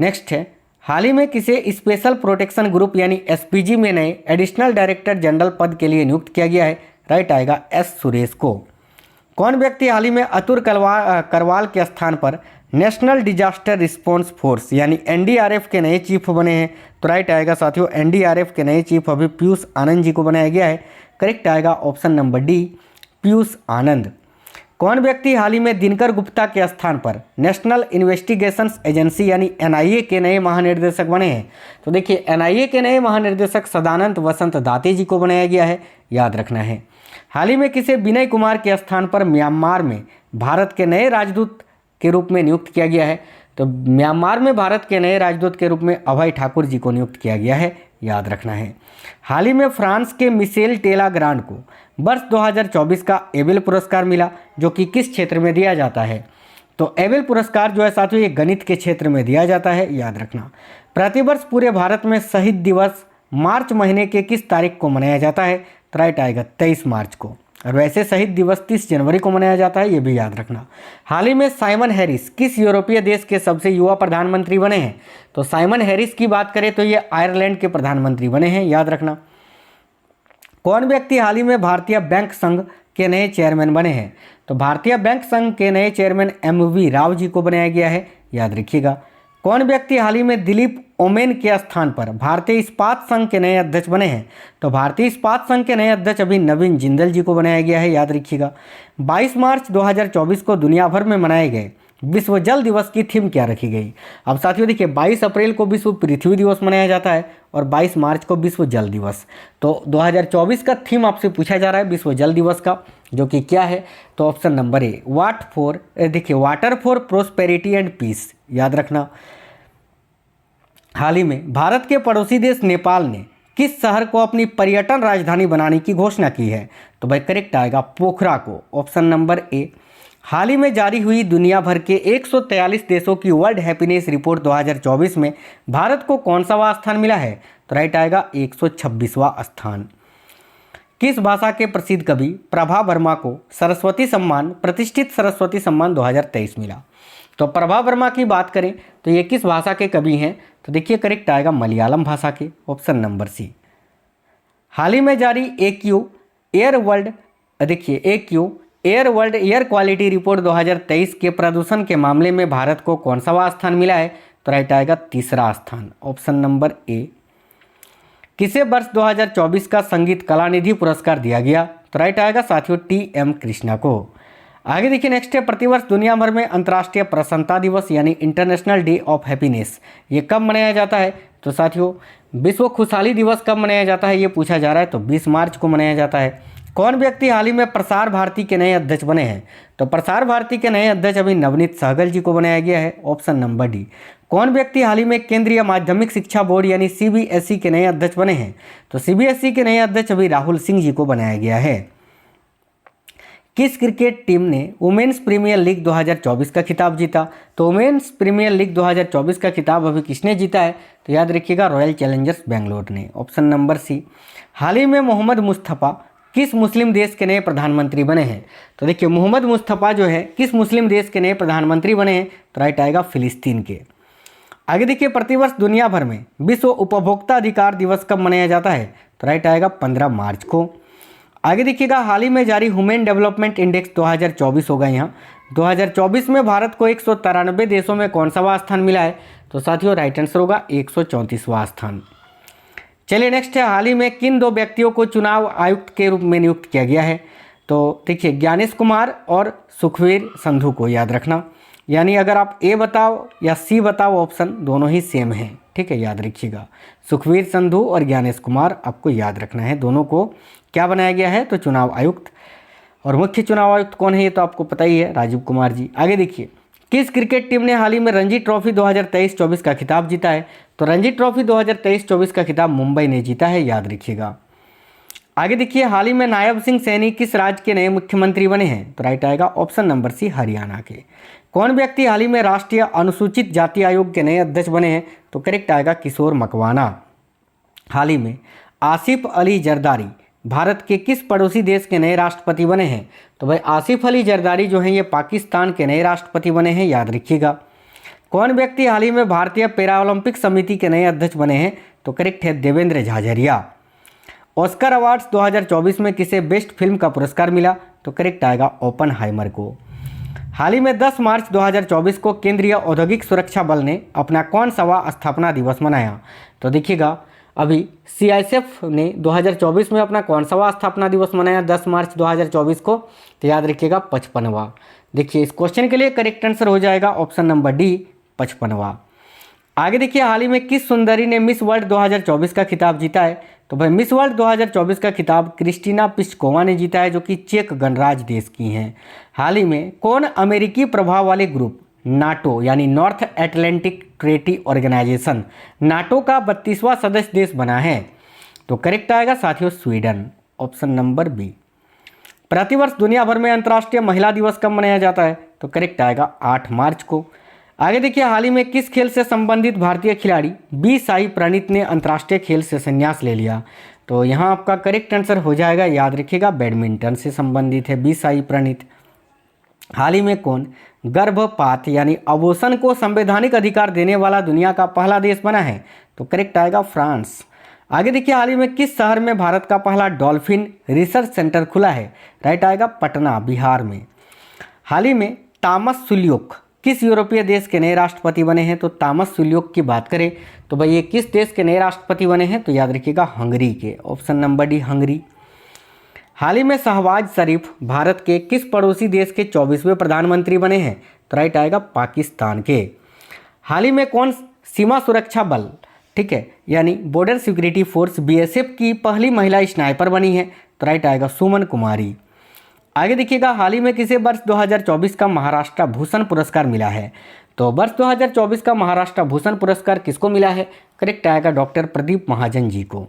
[SPEAKER 1] नेक्स्ट है, हाल ही में किसे स्पेशल प्रोटेक्शन ग्रुप यानी एसपीजी में नए एडिशनल डायरेक्टर जनरल पद के लिए नियुक्त किया गया है? राइट आएगा एस सुरेश को। कौन व्यक्ति हाल ही में अतुल करवाल के स्थान पर नेशनल डिजास्टर रिस्पॉन्स फोर्स यानी एनडीआरएफ के नए चीफ बने हैं? तो राइट आएगा साथियों एनडीआरएफ के नए चीफ अभी पीयूष आनंद जी को बनाया गया है, करेक्ट आएगा ऑप्शन नंबर डी पीयूष आनंद। कौन व्यक्ति हाल ही में दिनकर गुप्ता के स्थान पर नेशनल इन्वेस्टिगेशंस एजेंसी यानी एनआईए के नए महानिर्देशक बने हैं? तो देखिए, एनआईए के नए महानिर्देशक सदानंद वसंत दाते जी को बनाया गया है, याद रखना है। हाल ही में किसे विनय कुमार के स्थान पर म्यांमार में भारत के नए राजदूत के रूप में नियुक्त किया गया है? तो म्यांमार में भारत के नए राजदूत के रूप में अभय ठाकुर जी को नियुक्त किया गया है, याद रखना है। हाल ही में फ्रांस के मिशेल टेलाग्रांड को वर्ष 2024 का एबेल पुरस्कार मिला, जो कि किस क्षेत्र में दिया जाता है? तो एबेल पुरस्कार जो है साथियों ये गणित के क्षेत्र में दिया जाता है, याद रखना। प्रतिवर्ष पूरे भारत में शहीद दिवस मार्च महीने के किस तारीख को मनाया जाता है? तो राइट आएगा 23 मार्च को। और वैसे शहीद दिवस 30 जनवरी को मनाया जाता है, ये भी याद रखना। हाल ही में साइमन हैरिस किस यूरोपीय देश के सबसे युवा प्रधानमंत्री बने हैं? तो साइमन हैरिस की बात करें तो ये आयरलैंड के प्रधानमंत्री बने हैं, याद रखना। कौन व्यक्ति हाल ही में भारतीय बैंक संघ के नए चेयरमैन बने हैं? तो भारतीय बैंक संघ के नए चेयरमैन MV राव जी को बनाया गया है, याद रखिएगा। कौन व्यक्ति हाल ही में दिलीप ओमेन के स्थान पर भारतीय इस्पात संघ के नए अध्यक्ष बने हैं? तो भारतीय इस्पात संघ के नए अध्यक्ष अभी नवीन जिंदल जी को बनाया गया है, याद रखिएगा। 22 मार्च 2024 को दुनिया भर में मनाए गए विश्व जल दिवस की थीम क्या रखी गई? अब साथियों देखिए 22 अप्रैल को विश्व पृथ्वी दिवस मनाया जाता है और 22 मार्च को विश्व जल दिवस। तो 2024 का थीम आपसे पूछा जा रहा है विश्व जल दिवस का, जो कि क्या है? तो option number A water for prosperity and peace, याद रखना। हाल ही में भारत के पड़ोसी देश नेपाल ने किस शहर को अपनी पर्यटन राजधानी बनाने की घोषणा की है? तो भाई करेक्ट आएगा पोखरा को, ऑप्शन नंबर ए। हाल ही में जारी हुई दुनिया भर के 143 देशों की वर्ल्ड हैप्पीनेस रिपोर्ट 2024 में भारत को कौन सा स्थान मिला है? तो राइट आएगा 126वां स्थान। किस भाषा के प्रसिद्ध कवि प्रभा वर्मा को सरस्वती सम्मान प्रतिष्ठित सरस्वती सम्मान 2023 मिला? तो प्रभा वर्मा की बात करें तो ये किस भाषा के कवि हैं? तो देखिए करेक्ट आएगा मलयालम भाषा के, ऑप्शन नंबर सी। हाल ही में जारी AQ air world air quality report 2023 के प्रदूषण के मामले में भारत को कौन सा स्थान मिला है? तो राइट आएगा तीसरा स्थान, ऑप्शन नंबर ए। किसे वर्ष 2024 का संगीत कलानिधि पुरस्कार दिया गया? तो राइट आएगा साथियों TM कृष्णा को। आगे देखिए नेक्स्ट है, प्रतिवर्ष दुनिया भर में अंतर्राष्ट्रीय प्रसन्नता दिवस यानी इंटरनेशनल डे ऑफ हैप्पीनेस ये कब मनाया जाता है? तो साथियों विश्व खुशहाली दिवस कब मनाया जाता है ये पूछा जा रहा है, तो 20 मार्च को मनाया जाता है। कौन व्यक्ति हाल ही में प्रसार भारती के नए अध्यक्ष बने हैं? तो प्रसार भारती के नए अध्यक्ष अभी नवनीत सहगल जी को बनाया गया है, ऑप्शन नंबर डी। कौन व्यक्ति हाल ही में केंद्रीय माध्यमिक शिक्षा बोर्ड यानी CBSE के नए अध्यक्ष बने हैं? तो CBSE के नए अध्यक्ष अभी राहुल सिंह जी को बनाया गया है। किस क्रिकेट टीम ने वुमेन्स प्रीमियर लीग 2024 का खिताब जीता? तो वुमेन्स प्रीमियर लीग 2024 का खिताब अभी किसने जीता है? तो याद रखिएगा रॉयल चैलेंजर्स बेंगलोर ने, ऑप्शन नंबर सी। हाल ही में मोहम्मद मुस्तफ़ा किस मुस्लिम देश के नए प्रधानमंत्री बने हैं? तो देखिए मोहम्मद मुस्तफ़ा जो है किस मुस्लिम देश के नए प्रधानमंत्री बने हैं? तो राइट आएगा फिलिस्तीन के। आगे देखिए प्रतिवर्ष दुनिया भर में विश्व उपभोक्ता अधिकार दिवस कब मनाया जाता है? तो राइट आएगा 15 मार्च को। आगे देखिएगा हाल ही में जारी ह्यूमन डेवलपमेंट इंडेक्स 2024 होगा। यहाँ 2024 में भारत को 193 देशों में कौन सा स्थान मिला है? तो साथियों राइट आंसर होगा 134वां स्थान। चलिए नेक्स्ट है, हाल ही में किन दो व्यक्तियों को चुनाव आयुक्त के रूप में नियुक्त किया गया है? तो देखिए ज्ञानेश कुमार और सुखवीर संधू को, याद रखना। यानी अगर आप A बताओ या C बताओ ऑप्शन दोनों ही सेम हैं, ठीक है, याद रखिएगा। सुखवीर संधू और ज्ञानेश कुमार आपको याद रखना है, दोनों को क्या बनाया गया है? तो चुनाव आयुक्त। और मुख्य चुनाव आयुक्त कौन है ये तो आपको पता ही है, राजीव कुमार जी। आगे देखिए किस क्रिकेट टीम ने हाल ही में रणजी ट्रॉफी 2023-24 का खिताब जीता है? तो रणजी ट्रॉफी 2023-24 का खिताब मुंबई ने जीता है, याद रखिएगा। आगे देखिए हाल ही में नायब सिंह सैनी किस राज्य के नए मुख्यमंत्री बने हैं? तो राइट आएगा ऑप्शन नंबर सी, हरियाणा के। कौन व्यक्ति हाल ही में राष्ट्रीय अनुसूचित जाति आयोग के नए अध्यक्ष बने हैं? तो करेक्ट आएगा किशोर मकवाना। हाल ही में आसिफ अली जरदारी भारत के किस पड़ोसी देश के नए राष्ट्रपति बने हैं? तो भाई आसिफ अली जरदारी जो हैं ये पाकिस्तान के नए राष्ट्रपति बने हैं, याद रखिएगा। कौन व्यक्ति हाल ही में भारतीय पैरा ओलंपिक समिति के नए अध्यक्ष बने हैं? तो करेक्ट है देवेंद्र झाझरिया। ऑस्कर अवार्ड्स 2024 में किसे बेस्ट फिल्म का पुरस्कार मिला? तो करेक्ट आएगा ओपनहाइमर को। हाल ही में 10 मार्च 2024 को केंद्रीय औद्योगिक सुरक्षा बल ने अपना कौन सा स्थापना दिवस मनाया? तो देखिएगा अभी CISF ने 2024 में अपना कौन सा स्थापना दिवस मनाया 10 मार्च 2024 को? तो याद रखिएगा 55वां। देखिए इस क्वेश्चन के लिए करेक्ट आंसर हो जाएगा ऑप्शन नंबर डी, 55वां। आगे देखिए हाल ही में किस सुंदरी ने मिस वर्ल्ड 2024 का खिताब जीता है? तो भाई मिस वर्ल्ड 2024 का खिताब क्रिस्टीना पिस्कोवा ने जीता है, जो कि चेक गणराज्य देश की हैं। हाल ही में कौन अमेरिकी प्रभाव वाले ग्रुप नाटो यानी North Atlantic Treaty Organization NATO का 32वां सदस्य देश बना है? तो करेक्ट आएगा साथियों स्वीडन, ऑप्शन नंबर बी। प्रतिवर्ष दुनिया भर में अंतर्राष्ट्रीय महिला दिवस कब मनाया जाता है? तो करेक्ट आएगा 8 मार्च को। आगे देखिए, हाल ही में किस खेल से संबंधित भारतीय खिलाड़ी बी साई प्रणीत ने अंतर्राष्ट्रीय खेल से संन्यास ले लिया? तो यहाँ आपका करेक्ट आंसर हो जाएगा, याद रखिएगा, बैडमिंटन से संबंधित है बी साई प्रणीत। हाल ही में कौन गर्भपात यानी अबॉर्शन को संवैधानिक अधिकार देने वाला दुनिया का पहला देश बना है? तो करेक्ट आएगा फ्रांस। आगे देखिए, हाल ही में किस शहर में भारत का पहला डॉल्फिन रिसर्च सेंटर खुला है? राइट आएगा पटना, बिहार में। हाल ही में थॉमस सुल्योक किस यूरोपीय देश के नए राष्ट्रपति बने हैं? तो थॉमस सुल्योक की बात करें तो भाई ये किस देश के नए राष्ट्रपति बने हैं? तो याद रखिएगा हंगरी के, ऑप्शन नंबर डी हंगरी। हाल ही में शहबाज शरीफ भारत के किस पड़ोसी देश के 24वें प्रधानमंत्री बने हैं? तो राइट आएगा पाकिस्तान के। हाल ही में कौन सीमा सुरक्षा बल, ठीक है, यानी बॉर्डर सिक्योरिटी फोर्स बीएसएफ की पहली महिला स्नाइपर बनी है? तो राइट आएगा सुमन कुमारी। आगे देखिएगा, हाल ही में किसे वर्ष 2024 का महाराष्ट्र भूषण पुरस्कार मिला है? तो वर्ष 2024 का महाराष्ट्र भूषण पुरस्कार किसको मिला है? करेक्ट आएगा डॉक्टर प्रदीप महाजन जी को।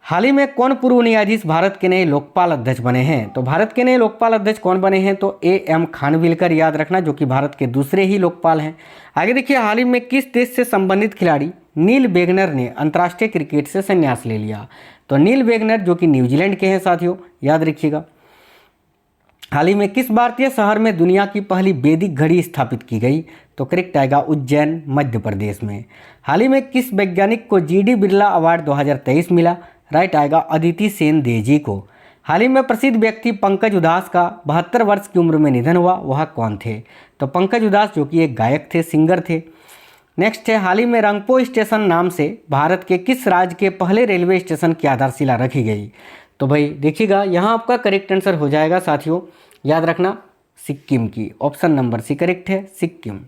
[SPEAKER 1] हाल ही में कौन पूर्व न्यायाधीश भारत के नए लोकपाल अध्यक्ष बने हैं? तो भारत के नए लोकपाल अध्यक्ष कौन बने हैं? तो एएम खानविलकर, याद रखना, जो कि भारत के दूसरे ही लोकपाल हैं। आगे देखिए, हाल ही में किस देश से संबंधित खिलाड़ी नील वेगनर ने अंतर्राष्ट्रीय क्रिकेट से संन्यास ले लिया? तो नील वेगनर जो कि न्यूजीलैंड के हैं साथियों, याद रखिएगा। हाल ही में किस भारतीय शहर में दुनिया की पहली वैदिक घड़ी स्थापित की गई? तो करेक्ट आएगा उज्जैन, मध्य प्रदेश में। हाल ही में किस वैज्ञानिक को जीडी बिरला अवार्ड 2023 मिला? राइट आएगा अदिति सेन देजी को। हाल ही में प्रसिद्ध व्यक्ति पंकज उधास का 72 वर्ष की उम्र में निधन हुआ, वह कौन थे? तो पंकज उधास जो कि एक गायक थे, सिंगर थे। नेक्स्ट है, हाल ही में रंगपो स्टेशन नाम से भारत के किस राज्य के पहले रेलवे स्टेशन की आधारशिला रखी गई? तो भाई देखिएगा, यहाँ आपका करेक्ट आंसर हो जाएगा साथियों, याद रखना, सिक्किम की, ऑप्शन नंबर सी करेक्ट है, सिक्किम।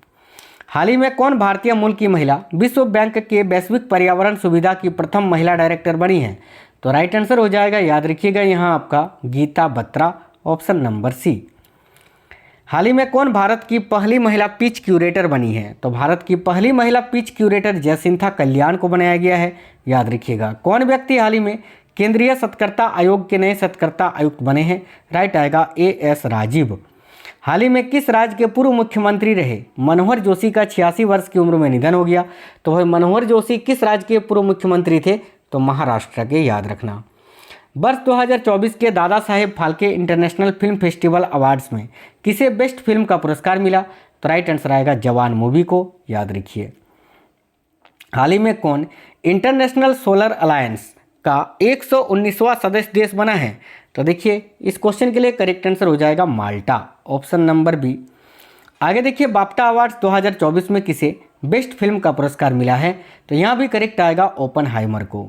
[SPEAKER 1] हाल ही में कौन भारतीय मूल की महिला विश्व बैंक के वैश्विक पर्यावरण सुविधा की प्रथम महिला डायरेक्टर बनी है? तो राइट आंसर हो जाएगा, याद रखिएगा, यहाँ आपका Geeta Batra, option number C. हाल ही में कौन भारत की पहली महिला पिच क्यूरेटर बनी है? तो भारत की पहली महिला पिच क्यूरेटर जयसिंथा कल्याण को बनाया गया है, याद रखिएगा। कौन व्यक्ति हाल ही में केंद्रीय सत्कर्ता आयोग के नए सत्कर्ता आयुक्त बने हैं? राइट आएगा एएस राजीव। हाल ही में किस राज्य के पूर्व मुख्यमंत्री रहे मनोहर जोशी का 86 वर्ष की उम्र में निधन हो गया? तो भाई मनोहर जोशी किस राज्य के पूर्व मुख्यमंत्री थे? तो महाराष्ट्र के, याद रखना। वर्ष 2024 के Dada Saheb Phalke international film festival awards में किसे बेस्ट फिल्म का पुरस्कार मिला? तो राइट आंसर आएगा जवान मूवी को, याद रखिए। हाल ही में कौन इंटरनेशनल सोलर अलायंस का 119वां सदस्य देश बना है? तो देखिए, इस क्वेश्चन के लिए करेक्ट आंसर हो जाएगा माल्टा, ऑप्शन नंबर बी। आगे देखिए, बाफ्टा अवार्ड्स 2024 में किसे बेस्ट फिल्म का पुरस्कार मिला है? तो यहाँ भी करेक्ट आएगा ओपनहाइमर को।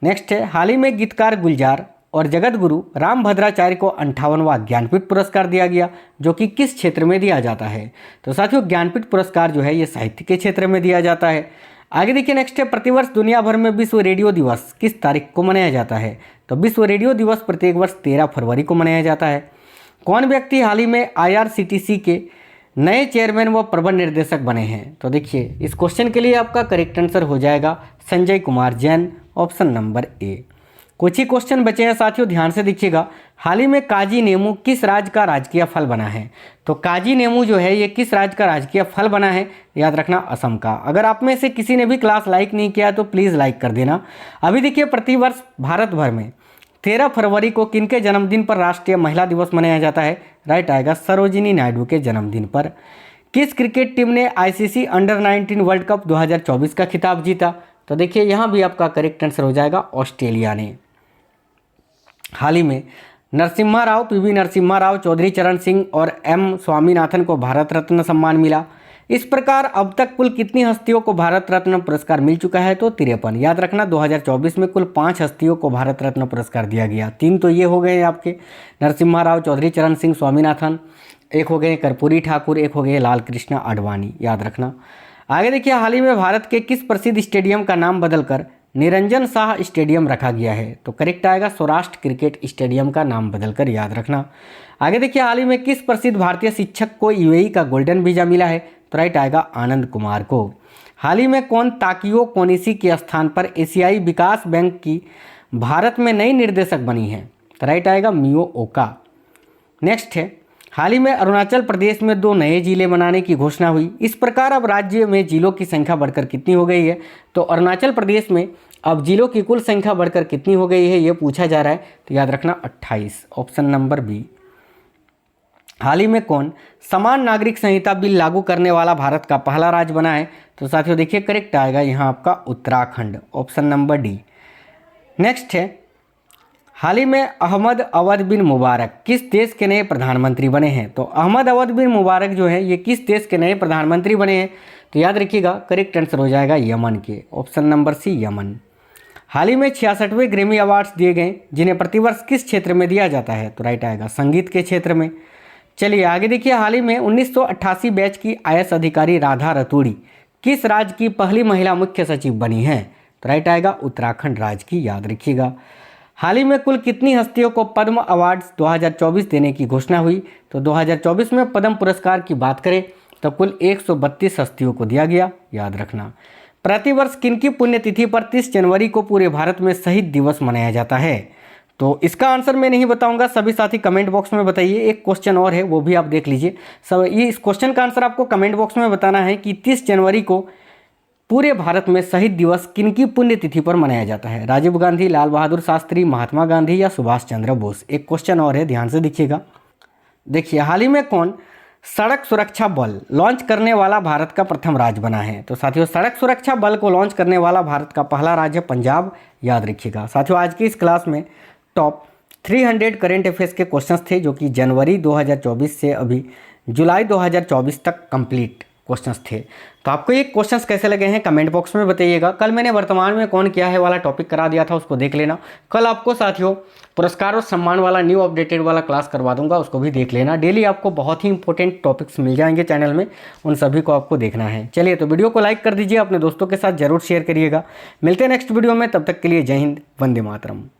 [SPEAKER 1] नेक्स्ट है, हाल ही में गीतकार गुलजार और जगत गुरु राम भद्राचार्य को 58वां ज्ञानपीठ पुरस्कार दिया गया, जो कि किस क्षेत्र में दिया जाता है? तो साथियों, ज्ञानपीठ पुरस्कार जो है ये साहित्य के क्षेत्र में दिया जाता है। आगे देखिए, नेक्स्ट है, प्रतिवर्ष दुनिया भर में विश्व रेडियो दिवस किस तारीख को मनाया जाता है? तो विश्व रेडियो दिवस प्रत्येक वर्ष 13 फरवरी को मनाया जाता है। कौन व्यक्ति हाल ही में IRCTC के नए चेयरमैन व प्रबंध निर्देशक बने हैं? तो देखिए, इस क्वेश्चन के लिए आपका करेक्ट आंसर हो जाएगा संजय कुमार जैन, ऑप्शन नंबर ए। कुछ ही क्वेश्चन बचे हैं साथियों, ध्यान से देखिएगा। हाल ही में काजी नेमू किस राज्य का राजकीय फल बना है? तो काजी नेमू जो है ये किस राज्य का राजकीय फल बना है? याद रखना, असम का। अगर आप में से किसी ने भी क्लास लाइक नहीं किया तो प्लीज़ लाइक कर देना। अभी देखिए, प्रतिवर्ष भारत भर में 13 फरवरी को किनके जन्मदिन पर राष्ट्रीय महिला दिवस मनाया जाता है? राइट आएगा सरोजिनी नायडू के जन्मदिन पर। किस क्रिकेट टीम ने ICC अंडर 19 वर्ल्ड कप 2024 का खिताब जीता? तो देखिए, यहाँ भी आपका करेक्ट आंसर हो जाएगा ऑस्ट्रेलिया ने। हाल ही में नरसिम्हा राव, PV नरसिम्हा राव, चौधरी चरण सिंह और M स्वामीनाथन को भारत रत्न सम्मान मिला। इस प्रकार अब तक कुल कितनी हस्तियों को भारत रत्न पुरस्कार मिल चुका है? तो 53। याद रखना, 2024 में कुल 5 हस्तियों को भारत रत्न पुरस्कार दिया गया। 3 तो ये हो गए आपके नरसिम्हा राव, चौधरी चरण सिंह, स्वामीनाथन, एक हो गए कर्पूरी ठाकुर, एक हो गए लाल कृष्ण आडवाणी, याद रखना। आगे देखिए, हाल ही में भारत के किस प्रसिद्ध स्टेडियम का नाम बदलकर निरंजन शाह स्टेडियम रखा गया है? तो करेक्ट आएगा सौराष्ट्र क्रिकेट स्टेडियम का नाम बदलकर, याद रखना। आगे देखिए, हाल ही में किस प्रसिद्ध भारतीय शिक्षक को यूएई का गोल्डन वीजा मिला है? तो राइट आएगा आनंद कुमार को। हाल ही में कौन ताकियो कोनिशी के स्थान पर एशियाई विकास बैंक की भारत में नई निर्देशक बनी है? तो राइट आएगा मियो ओका। नेक्स्ट है, हाल ही में अरुणाचल प्रदेश में 2 नए जिले बनाने की घोषणा हुई। इस प्रकार अब राज्य में जिलों की संख्या बढ़कर कितनी हो गई है? तो अरुणाचल प्रदेश में अब जिलों की कुल संख्या बढ़कर कितनी हो गई है, ये पूछा जा रहा है। तो याद रखना 28, ऑप्शन नंबर बी। हाल ही में कौन समान नागरिक संहिता बिल लागू करने वाला भारत का पहला राज्य बना है? तो साथियों देखिए, करेक्ट आएगा यहाँ आपका Uttarakhand, option number D. Next है, हाल ही में अहमद अवध बिन मुबारक किस देश के नए प्रधानमंत्री बने हैं? तो अहमद अवध बिन मुबारक जो है ये किस देश के नए प्रधानमंत्री बने हैं? तो याद रखिएगा, करेक्ट आंसर हो जाएगा यमन के, ऑप्शन नंबर सी यमन। हाल ही में 66वें ग्रैमी अवार्ड्स दिए गए, जिन्हें प्रतिवर्ष किस क्षेत्र में दिया जाता है? तो राइट आएगा संगीत के क्षेत्र में। चलिए आगे देखिए, हाल ही में 1988 बैच की IAS अधिकारी राधा रतूड़ी किस राज्य की पहली महिला मुख्य सचिव बनी है? तो राइट आएगा उत्तराखंड राज्य की, याद रखिएगा। हाल ही में कुल कितनी हस्तियों को पद्म अवार्ड्स 2024 देने की घोषणा हुई? तो 2024 में पद्म पुरस्कार की बात करें तो कुल 132 हस्तियों को दिया गया, याद रखना। प्रतिवर्ष किनकी पुण्यतिथि पर 30 जनवरी को पूरे भारत में शहीद दिवस मनाया जाता है? तो इसका आंसर मैं नहीं बताऊंगा, सभी साथी कमेंट बॉक्स में बताइए। एक क्वेश्चन और है, वो भी आप देख लीजिए। सब ये इस क्वेश्चन का आंसर आपको कमेंट बॉक्स में बताना है कि 30 जनवरी को पूरे भारत में शहीद दिवस किनकी पुण्यतिथि पर मनाया जाता है? राजीव गांधी, लाल बहादुर शास्त्री, महात्मा गांधी या सुभाष चंद्र बोस? एक क्वेश्चन और है, ध्यान से देखिएगा। देखिए, हाल ही में कौन सड़क सुरक्षा बल लॉन्च करने वाला भारत का प्रथम राज्य बना है? तो साथियों, सड़क सुरक्षा बल को लॉन्च करने वाला भारत का पहला राज्य पंजाब, याद रखिएगा। साथियों, आज की इस क्लास में टॉप 300 करेंट अफेयर्स के क्वेश्चंस थे, जो कि जनवरी 2024 से अभी जुलाई 2024 तक कंप्लीट क्वेश्चंस थे। तो आपको ये क्वेश्चंस कैसे लगे हैं कमेंट बॉक्स में बताइएगा। कल मैंने वर्तमान में कौन क्या है वाला टॉपिक करा दिया था, उसको देख लेना। कल आपको साथियों पुरस्कार और सम्मान वाला न्यू अपडेटेड वाला क्लास करवा दूंगा, उसको भी देख लेना। डेली आपको बहुत ही इंपॉर्टेंट टॉपिक्स मिल जाएंगे चैनल में, उन सभी को आपको देखना है। चलिए, तो वीडियो को लाइक कर दीजिए, अपने दोस्तों के साथ जरूर शेयर करिएगा। मिलते हैं नेक्स्ट वीडियो में, तब तक के लिए जय हिंद, वंदे मातरम।